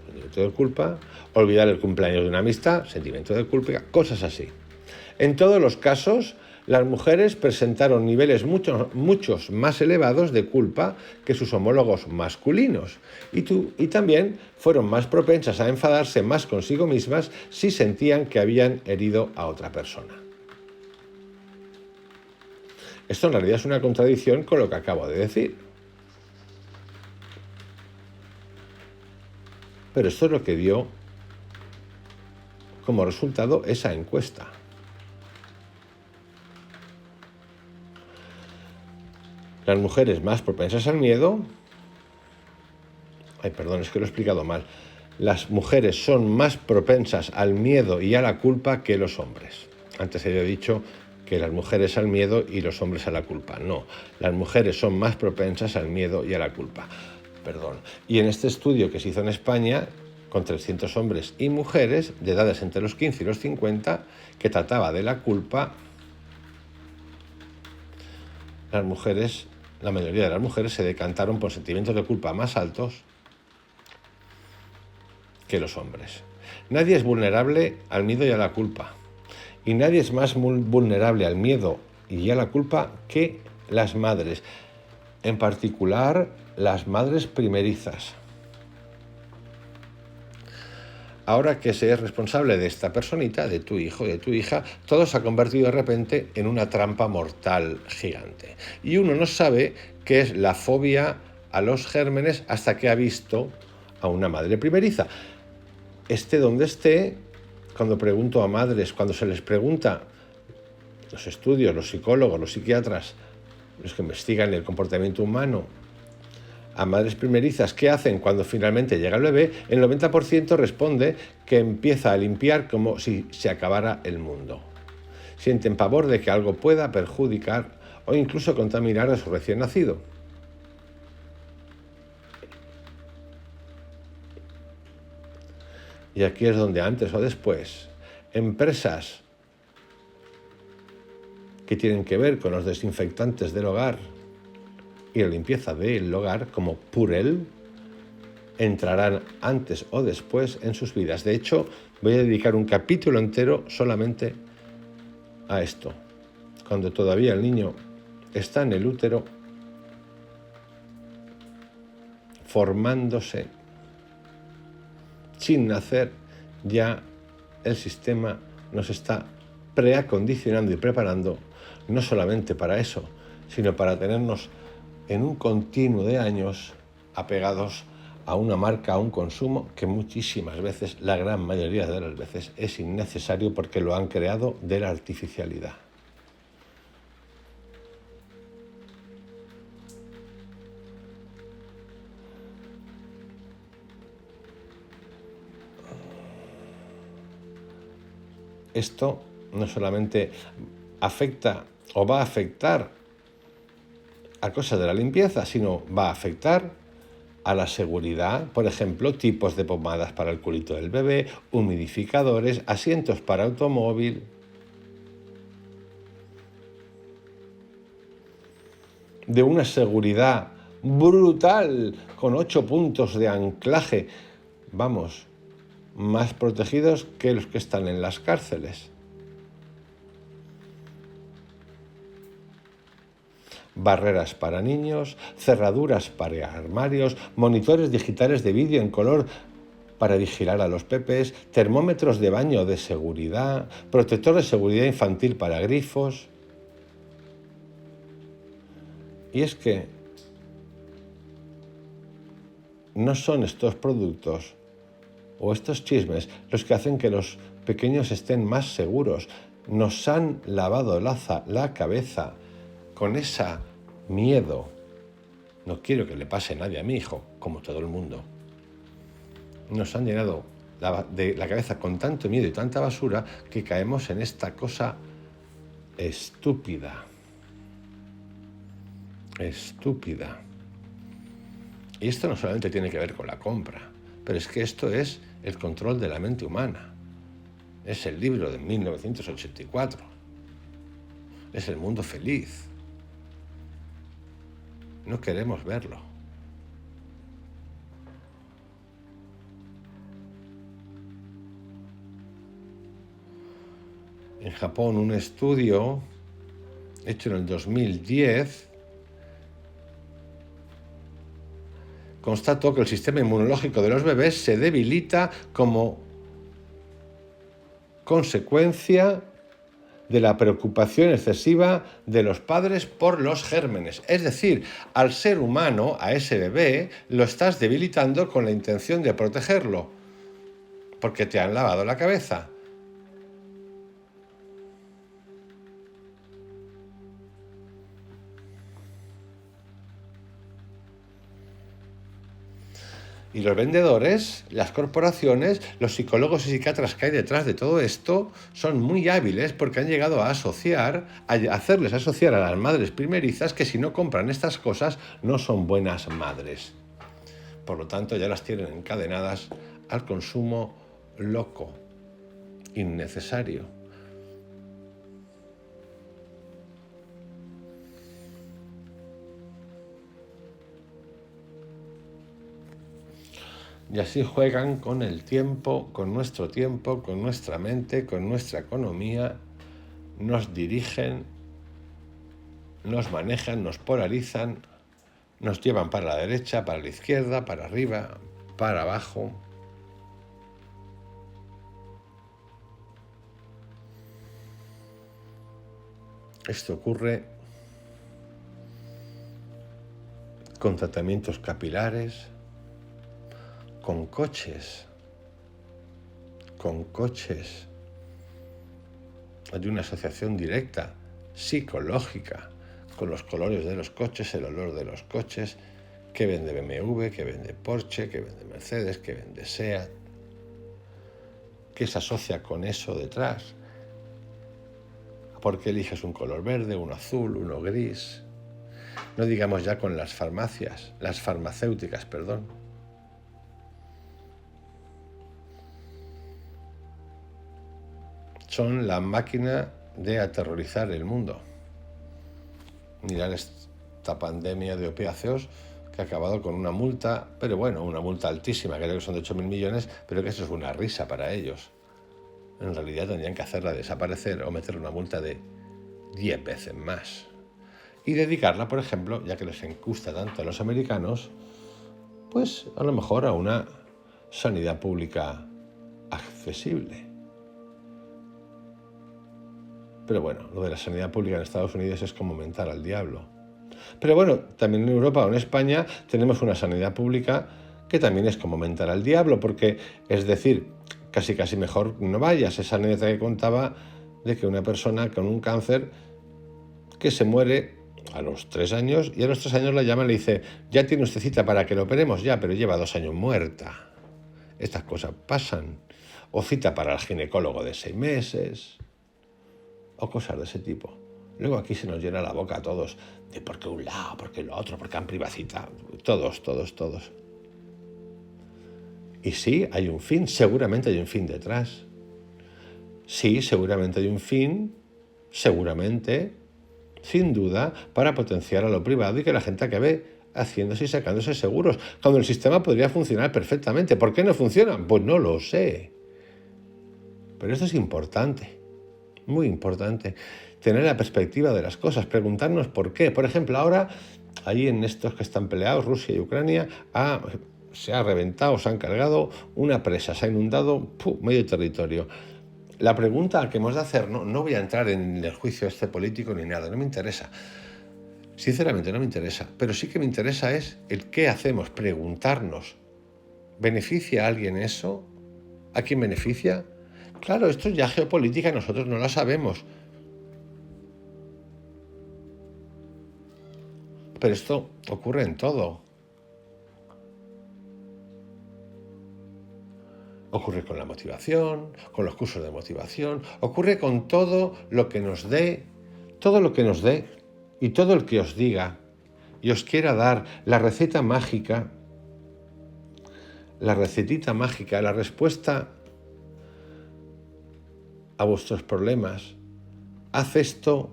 sentimiento de culpa, olvidar el cumpleaños de una amistad, sentimiento de culpa, cosas así. En todos los casos, las mujeres presentaron niveles muchos más elevados de culpa que sus homólogos masculinos y también fueron más propensas a enfadarse más consigo mismas si sentían que habían herido a otra persona. Esto en realidad es una contradicción con lo que acabo de decir. Pero esto es lo que dio como resultado esa encuesta. Las mujeres más propensas al miedo... es que lo he explicado mal. Las mujeres son más propensas al miedo y a la culpa que los hombres. Antes había dicho que las mujeres al miedo y los hombres a la culpa. No, las mujeres son más propensas al miedo y a la culpa. Perdón. Y en este estudio que se hizo en España, con 300 hombres y mujeres de edades entre los 15 y los 50, que trataba de la culpa, las mujeres, la mayoría de las mujeres se decantaron por sentimientos de culpa más altos que los hombres. Nadie es vulnerable al miedo y a la culpa. Y nadie es más vulnerable al miedo y a la culpa que las madres, en particular las madres primerizas. Ahora que se es responsable de esta personita, de tu hijo, de tu hija, todo se ha convertido de repente en una trampa mortal gigante. Y uno no sabe qué es la fobia a los gérmenes hasta que ha visto a una madre primeriza. Esté donde esté, cuando pregunto a madres, cuando se les pregunta, los estudios, los psicólogos, los psiquiatras, los que investigan el comportamiento humano, a madres primerizas, ¿qué hacen cuando finalmente llega el bebé? El 90% responde que empieza a limpiar como si se acabara el mundo. Sienten pavor de que algo pueda perjudicar o incluso contaminar a su recién nacido. Y aquí es donde antes o después, empresas que tienen que ver con los desinfectantes del hogar y la limpieza del hogar, como Purell, entrarán antes o después en sus vidas. De hecho, voy a dedicar un capítulo entero solamente a esto. Cuando todavía el niño está en el útero, formándose, sin nacer, ya el sistema nos está preacondicionando y preparando no solamente para eso, sino para tenernos en un continuo de años apegados a una marca, a un consumo que muchísimas veces, la gran mayoría de las veces, es innecesario porque lo han creado de la artificialidad. Esto no solamente afecta o va a afectar a cosas de la limpieza, sino va a afectar a la seguridad, por ejemplo, tipos de pomadas para el culito del bebé, humidificadores, asientos para automóvil. De una seguridad brutal, con 8 puntos de anclaje, vamos, más protegidos que los que están en las cárceles. Barreras para niños, cerraduras para armarios, monitores digitales de vídeo en color para vigilar a los pepes, termómetros de baño de seguridad, protector de seguridad infantil para grifos. Y es que no son estos productos o estos chismes los que hacen que los pequeños estén más seguros. Nos han lavado la cabeza con ese miedo. No quiero que le pase a nadie a mi hijo, como todo el mundo. Nos han llenado de la cabeza con tanto miedo y tanta basura que caemos en esta cosa estúpida. Estúpida. Y esto no solamente tiene que ver con la compra, pero es que esto es el control de la mente humana. Es el libro de 1984. Es el mundo feliz. No queremos verlo. En Japón, un estudio hecho en el 2010 constató que el sistema inmunológico de los bebés se debilita como consecuencia de la preocupación excesiva de los padres por los gérmenes. Es decir, al ser humano, a ese bebé, lo estás debilitando con la intención de protegerlo, porque te han lavado la cabeza. Y los vendedores, las corporaciones, los psicólogos y psiquiatras que hay detrás de todo esto son muy hábiles porque han llegado a hacerles asociar a las madres primerizas que si no compran estas cosas no son buenas madres. Por lo tanto, ya las tienen encadenadas al consumo loco, innecesario. Y así juegan con el tiempo, con nuestra mente, con nuestra economía, nos dirigen, nos manejan, nos polarizan, nos llevan para la derecha, para la izquierda, para arriba, para abajo. Esto ocurre con tratamientos capilares, con coches. Hay una asociación directa, psicológica, con los colores de los coches, el olor de los coches, que vende BMW, que vende Porsche, que vende Mercedes, que vende SEAT, que se asocia con eso detrás. ¿Por qué eliges un color verde, uno azul, uno gris? No digamos ya con las farmacéuticas, perdón. Son la máquina de aterrorizar el mundo. Mirad esta pandemia de opiáceos que ha acabado con una multa, pero bueno, una multa altísima, creo que son de 8.000 millones, pero que eso es una risa para ellos. En realidad tendrían que hacerla desaparecer o meter una multa de 10 veces más. Y dedicarla, por ejemplo, ya que les gusta tanto a los americanos, pues a lo mejor a una sanidad pública accesible. Pero bueno, lo de la sanidad pública en Estados Unidos es como mentar al diablo. Pero bueno, también en Europa o en España tenemos una sanidad pública que también es como mentar al diablo, porque, es decir, casi mejor no vayas. Esa anécdota que contaba de que una persona con un cáncer que se muere a los 3 años y a los 3 años la llama y le dice, ya tiene usted cita para que lo operemos, ya, pero lleva 2 años muerta. Estas cosas pasan. O cita para el ginecólogo de 6 meses... o cosas de ese tipo. Luego aquí se nos llena la boca a todos de por qué un lado, por qué lo otro, por qué han privacitado. Todos. Y sí, hay un fin, seguramente hay un fin detrás. Sí, seguramente hay un fin, sin duda, para potenciar a lo privado y que la gente acabe haciéndose y sacándose seguros, cuando el sistema podría funcionar perfectamente. ¿Por qué no funciona? Pues no lo sé. Pero esto es importante. Muy importante, tener la perspectiva de las cosas, preguntarnos por qué. Por ejemplo, ahora, ahí en estos que están peleados, Rusia y Ucrania, se ha reventado, se han cargado una presa, se ha inundado medio territorio. La pregunta que hemos de hacer, no voy a entrar en el juicio este político ni nada, no me interesa. Sinceramente no me interesa, pero sí que me interesa es el qué hacemos, preguntarnos. ¿Beneficia a alguien eso? ¿A quién beneficia? Claro, esto es ya geopolítica, nosotros no la sabemos. Pero esto ocurre en todo. Ocurre con la motivación, con los cursos de motivación, ocurre con todo lo que nos dé, y todo el que os diga y os quiera dar la receta mágica, la recetita mágica, la respuesta a vuestros problemas. Haz esto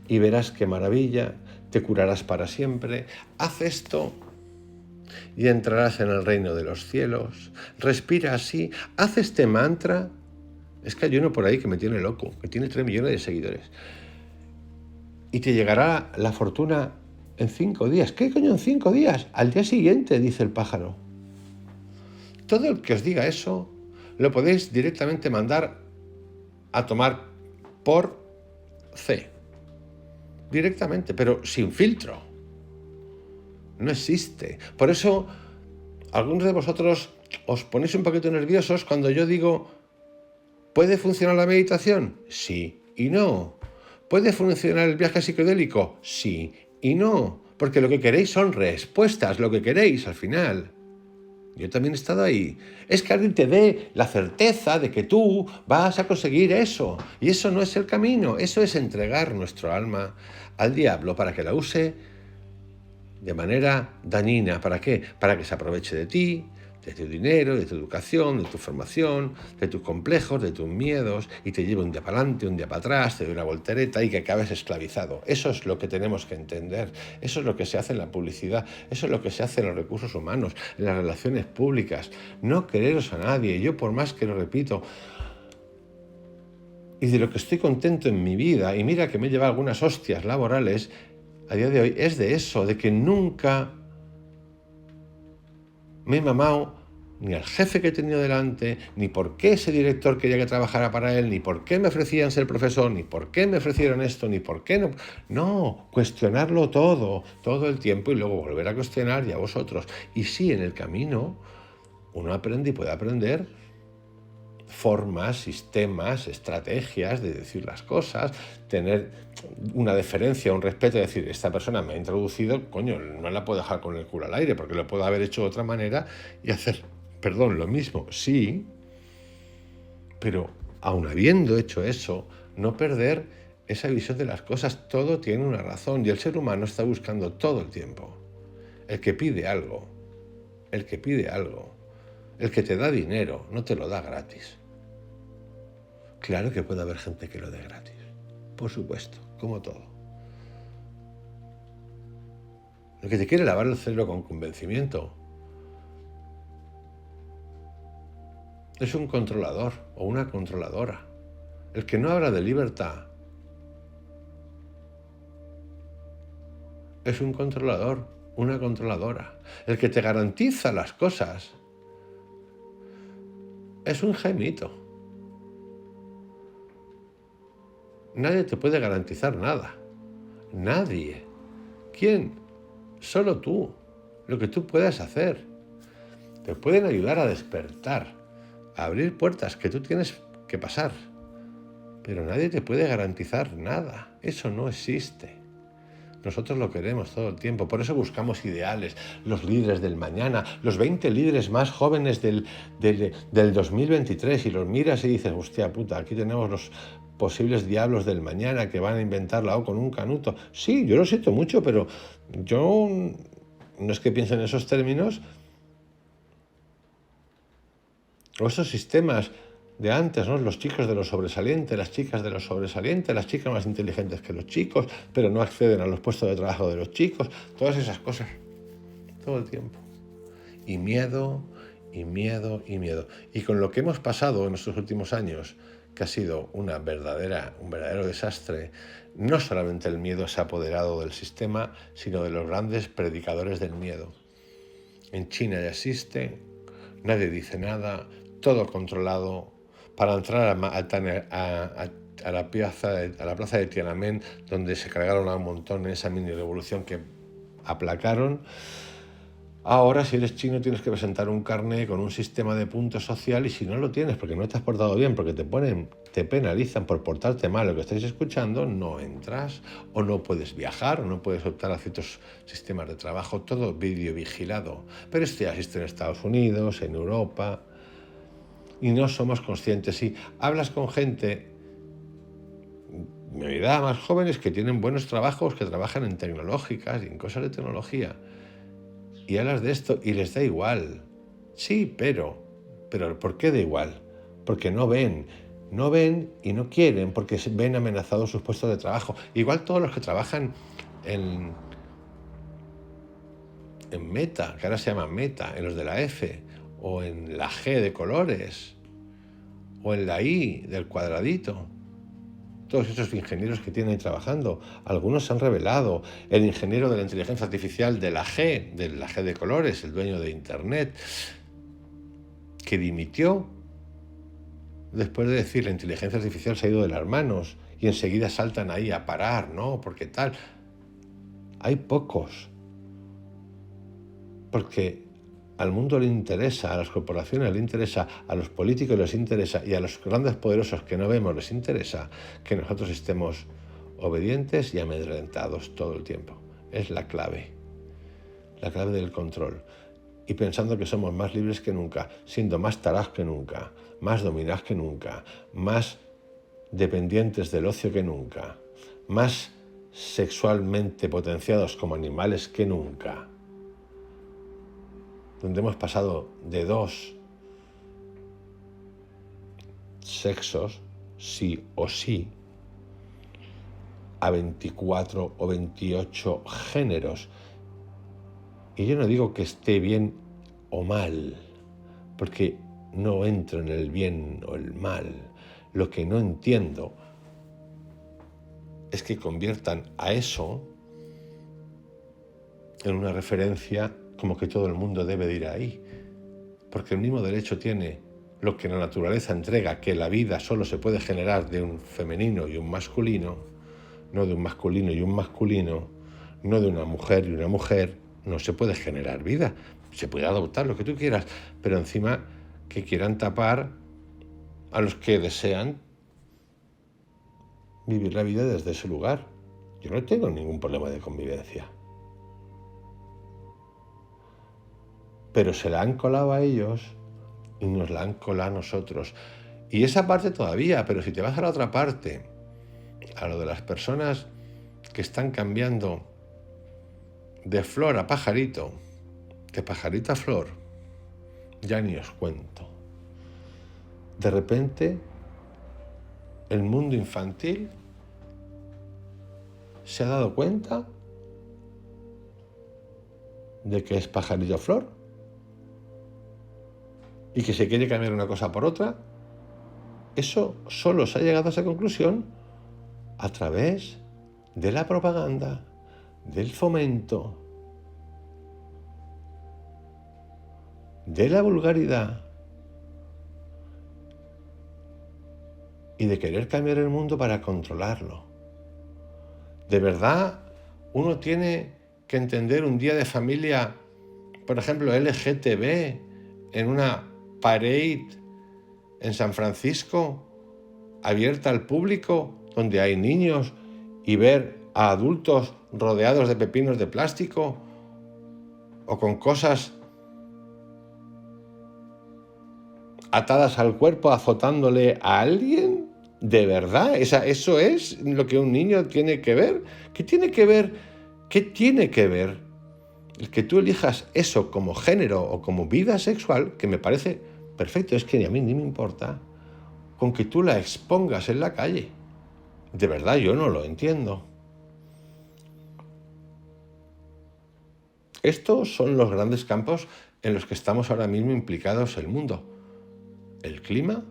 y verás qué maravilla, te curarás para siempre. Haz esto y entrarás en el reino de los cielos. Respira así, haz este mantra. Es que hay uno por ahí que me tiene loco, que tiene 3 millones de seguidores. Y te llegará la fortuna en 5 días. ¿Qué coño en 5 días? Al día siguiente, dice el pájaro. Todo el que os diga eso, lo podéis directamente mandar a tomar por C. Directamente, pero sin filtro. No existe. Por eso, algunos de vosotros os ponéis un poquito nerviosos cuando yo digo, ¿puede funcionar la meditación? Sí y no. ¿Puede funcionar el viaje psicodélico? Sí y no. Porque lo que queréis son respuestas, lo que queréis al final. Yo también he estado ahí. Es que alguien te dé la certeza de que tú vas a conseguir eso. Y eso no es el camino. Eso es entregar nuestro alma al diablo para que la use de manera dañina. ¿Para qué? Para que se aproveche de ti, de tu dinero, de tu educación, de tu formación, de tus complejos, de tus miedos, y te lleve un día para adelante, un día para atrás, te dé una voltereta y que acabes esclavizado. Eso es lo que tenemos que entender. Eso es lo que se hace en la publicidad. Eso es lo que se hace en los recursos humanos, en las relaciones públicas. No quereros a nadie. Yo, por más que lo repito, y de lo que estoy contento en mi vida, y mira que me lleva algunas hostias laborales, a día de hoy, es de eso, de que nunca me he mamado ni al jefe que he tenido delante, ni por qué ese director quería que trabajara para él, ni por qué me ofrecían ser profesor, ni por qué me ofrecieron esto, ni por qué no. No, cuestionarlo todo el tiempo y luego volver a cuestionar y a vosotros. Y sí, en el camino uno aprende y puede aprender formas, sistemas, estrategias de decir las cosas, tener una deferencia, un respeto, de decir, esta persona me ha introducido, coño, no la puedo dejar con el culo al aire, porque lo puedo haber hecho de otra manera y hacer, lo mismo, sí, pero aun habiendo hecho eso, no perder esa visión de las cosas. Todo tiene una razón y el ser humano está buscando todo el tiempo. El que pide algo, el que te da dinero, no te lo da gratis. Claro que puede haber gente que lo dé gratis, por supuesto, como todo. El que te quiere lavar el cerebro con convencimiento es un controlador o una controladora. El que no habla de libertad es un controlador, una controladora. El que te garantiza las cosas es un gemito. Nadie te puede garantizar nada. Nadie. ¿Quién? Solo tú. Lo que tú puedas hacer. Te pueden ayudar a despertar, a abrir puertas que tú tienes que pasar. Pero nadie te puede garantizar nada. Eso no existe. Nosotros lo queremos todo el tiempo. Por eso buscamos ideales, los líderes del mañana, los 20 líderes más jóvenes del 2023. Y los miras y dices, hostia puta, aquí tenemos los posibles diablos del mañana que van a inventar la O con un canuto. Sí, yo lo siento mucho, pero yo no es que piense en esos términos. O esos sistemas de antes, ¿no? Los chicos de los sobresalientes, las chicas de los sobresalientes, las chicas más inteligentes que los chicos, pero no acceden a los puestos de trabajo de los chicos, todas esas cosas, todo el tiempo. Y miedo, y miedo, y miedo. Y con lo que hemos pasado en estos últimos años, que ha sido un verdadero desastre, no solamente el miedo se ha apoderado del sistema, sino de los grandes predicadores del miedo. En China ya existe, nadie dice nada, todo controlado. Para entrar a la plaza de Tiananmen, donde se cargaron a un montón en esa mini revolución que aplacaron. Ahora, si eres chino, tienes que presentar un carné con un sistema de puntos social, y si no lo tienes porque no te has portado bien, porque te penalizan por portarte mal lo que estáis escuchando, no entras, o no puedes viajar, o no puedes optar a ciertos sistemas de trabajo, todo vídeo vigilado. Pero esto ya existe en Estados Unidos, en Europa, y no somos conscientes. Si hablas con gente de mi edad, más jóvenes, que tienen buenos trabajos, que trabajan en tecnológicas y en cosas de tecnología, y hablas de esto y les da igual. Sí, pero ¿por qué da igual? Porque no ven y no quieren, porque ven amenazados sus puestos de trabajo. Igual todos los que trabajan en Meta, que ahora se llama Meta, en los de la F, o en la G de colores, o en la I del cuadradito. Todos esos ingenieros que tienen ahí trabajando, algunos se han revelado. El ingeniero de la inteligencia artificial de la G de colores, el dueño de Internet, que dimitió después de decir la inteligencia artificial se ha ido de las manos, y enseguida saltan ahí a parar, ¿no? Porque tal. Hay pocos. Porque al mundo le interesa, a las corporaciones le interesa, a los políticos les interesa, y a los grandes poderosos que no vemos les interesa que nosotros estemos obedientes y amedrentados todo el tiempo. Es la clave del control. y pensando que somos más libres que nunca, siendo más tarados que nunca, más dominados que nunca, más dependientes del ocio que nunca, más sexualmente potenciados como animales que nunca, donde hemos pasado de 2 sexos, sí o sí, a 24 o 28 géneros. Y yo no digo que esté bien o mal, porque no entro en el bien o el mal. Lo que no entiendo es que conviertan a eso en una referencia como que todo el mundo debe de ir ahí. Porque el mismo derecho tiene lo que la naturaleza entrega, que la vida solo se puede generar de un femenino y un masculino, no de un masculino y un masculino, no de una mujer y una mujer. No se puede generar vida, se puede adoptar lo que tú quieras, pero encima que quieran tapar a los que desean vivir la vida desde ese lugar. Yo no tengo ningún problema de convivencia. Pero se la han colado a ellos y nos la han colado a nosotros. Y esa parte todavía, pero si te vas a la otra parte, a lo de las personas que están cambiando de flor a pajarito, de pajarito a flor, ya ni os cuento. De repente, el mundo infantil se ha dado cuenta de que es pajarito a flor y que se quiere cambiar una cosa por otra. Eso solo se ha llegado a esa conclusión a través de la propaganda, del fomento, de la vulgaridad y de querer cambiar el mundo para controlarlo. De verdad, uno tiene que entender un día de familia, por ejemplo, LGTB, en una parade en San Francisco, abierta al público, donde hay niños, y ver a adultos rodeados de pepinos de plástico o con cosas atadas al cuerpo azotándole a alguien. ¿De verdad? ¿Eso es lo que un niño tiene que ver? ¿Qué tiene que ver? ¿Qué tiene que ver el que tú elijas eso como género o como vida sexual, que me parece perfecto, es que a mí ni me importa, con que tú la expongas en la calle? De verdad, yo no lo entiendo. Estos son los grandes campos en los que estamos ahora mismo implicados el mundo. El clima,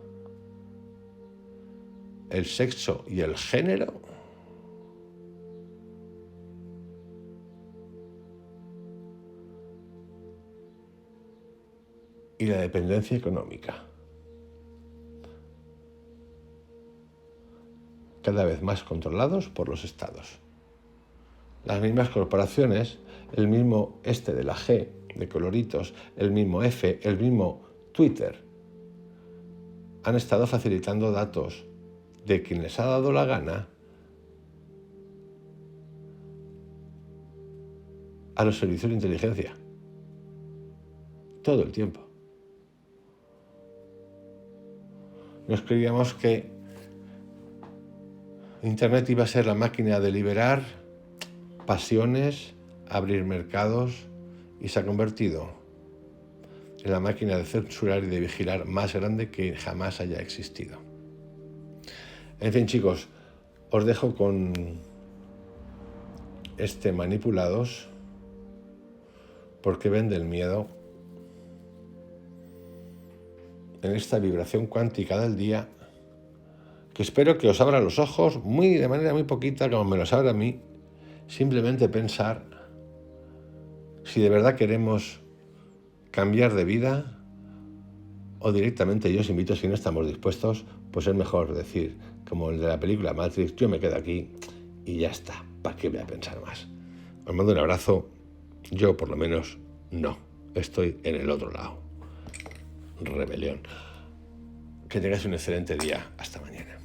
el sexo y el género, y la dependencia económica. Cada vez más controlados por los estados. Las mismas corporaciones, el mismo de la G, de coloritos, el mismo F, el mismo Twitter, han estado facilitando datos de quien les ha dado la gana a los servicios de inteligencia. Todo el tiempo. Nos creíamos que Internet iba a ser la máquina de liberar pasiones, abrir mercados, y se ha convertido en la máquina de censurar y de vigilar más grande que jamás haya existido. En fin, chicos, os dejo con manipulados, porque vende el miedo en esta vibración cuántica del día, que espero que os abra los ojos de manera muy poquita, como me los abre a mí. Simplemente pensar si de verdad queremos cambiar de vida, o directamente yo os invito, si no estamos dispuestos, pues es mejor decir, como el de la película Matrix, yo me quedo aquí y ya está, ¿para qué voy a pensar más? Os mando un abrazo. Yo por lo menos no, estoy en el otro lado. Rebelión. Que tengáis un excelente día. Hasta mañana.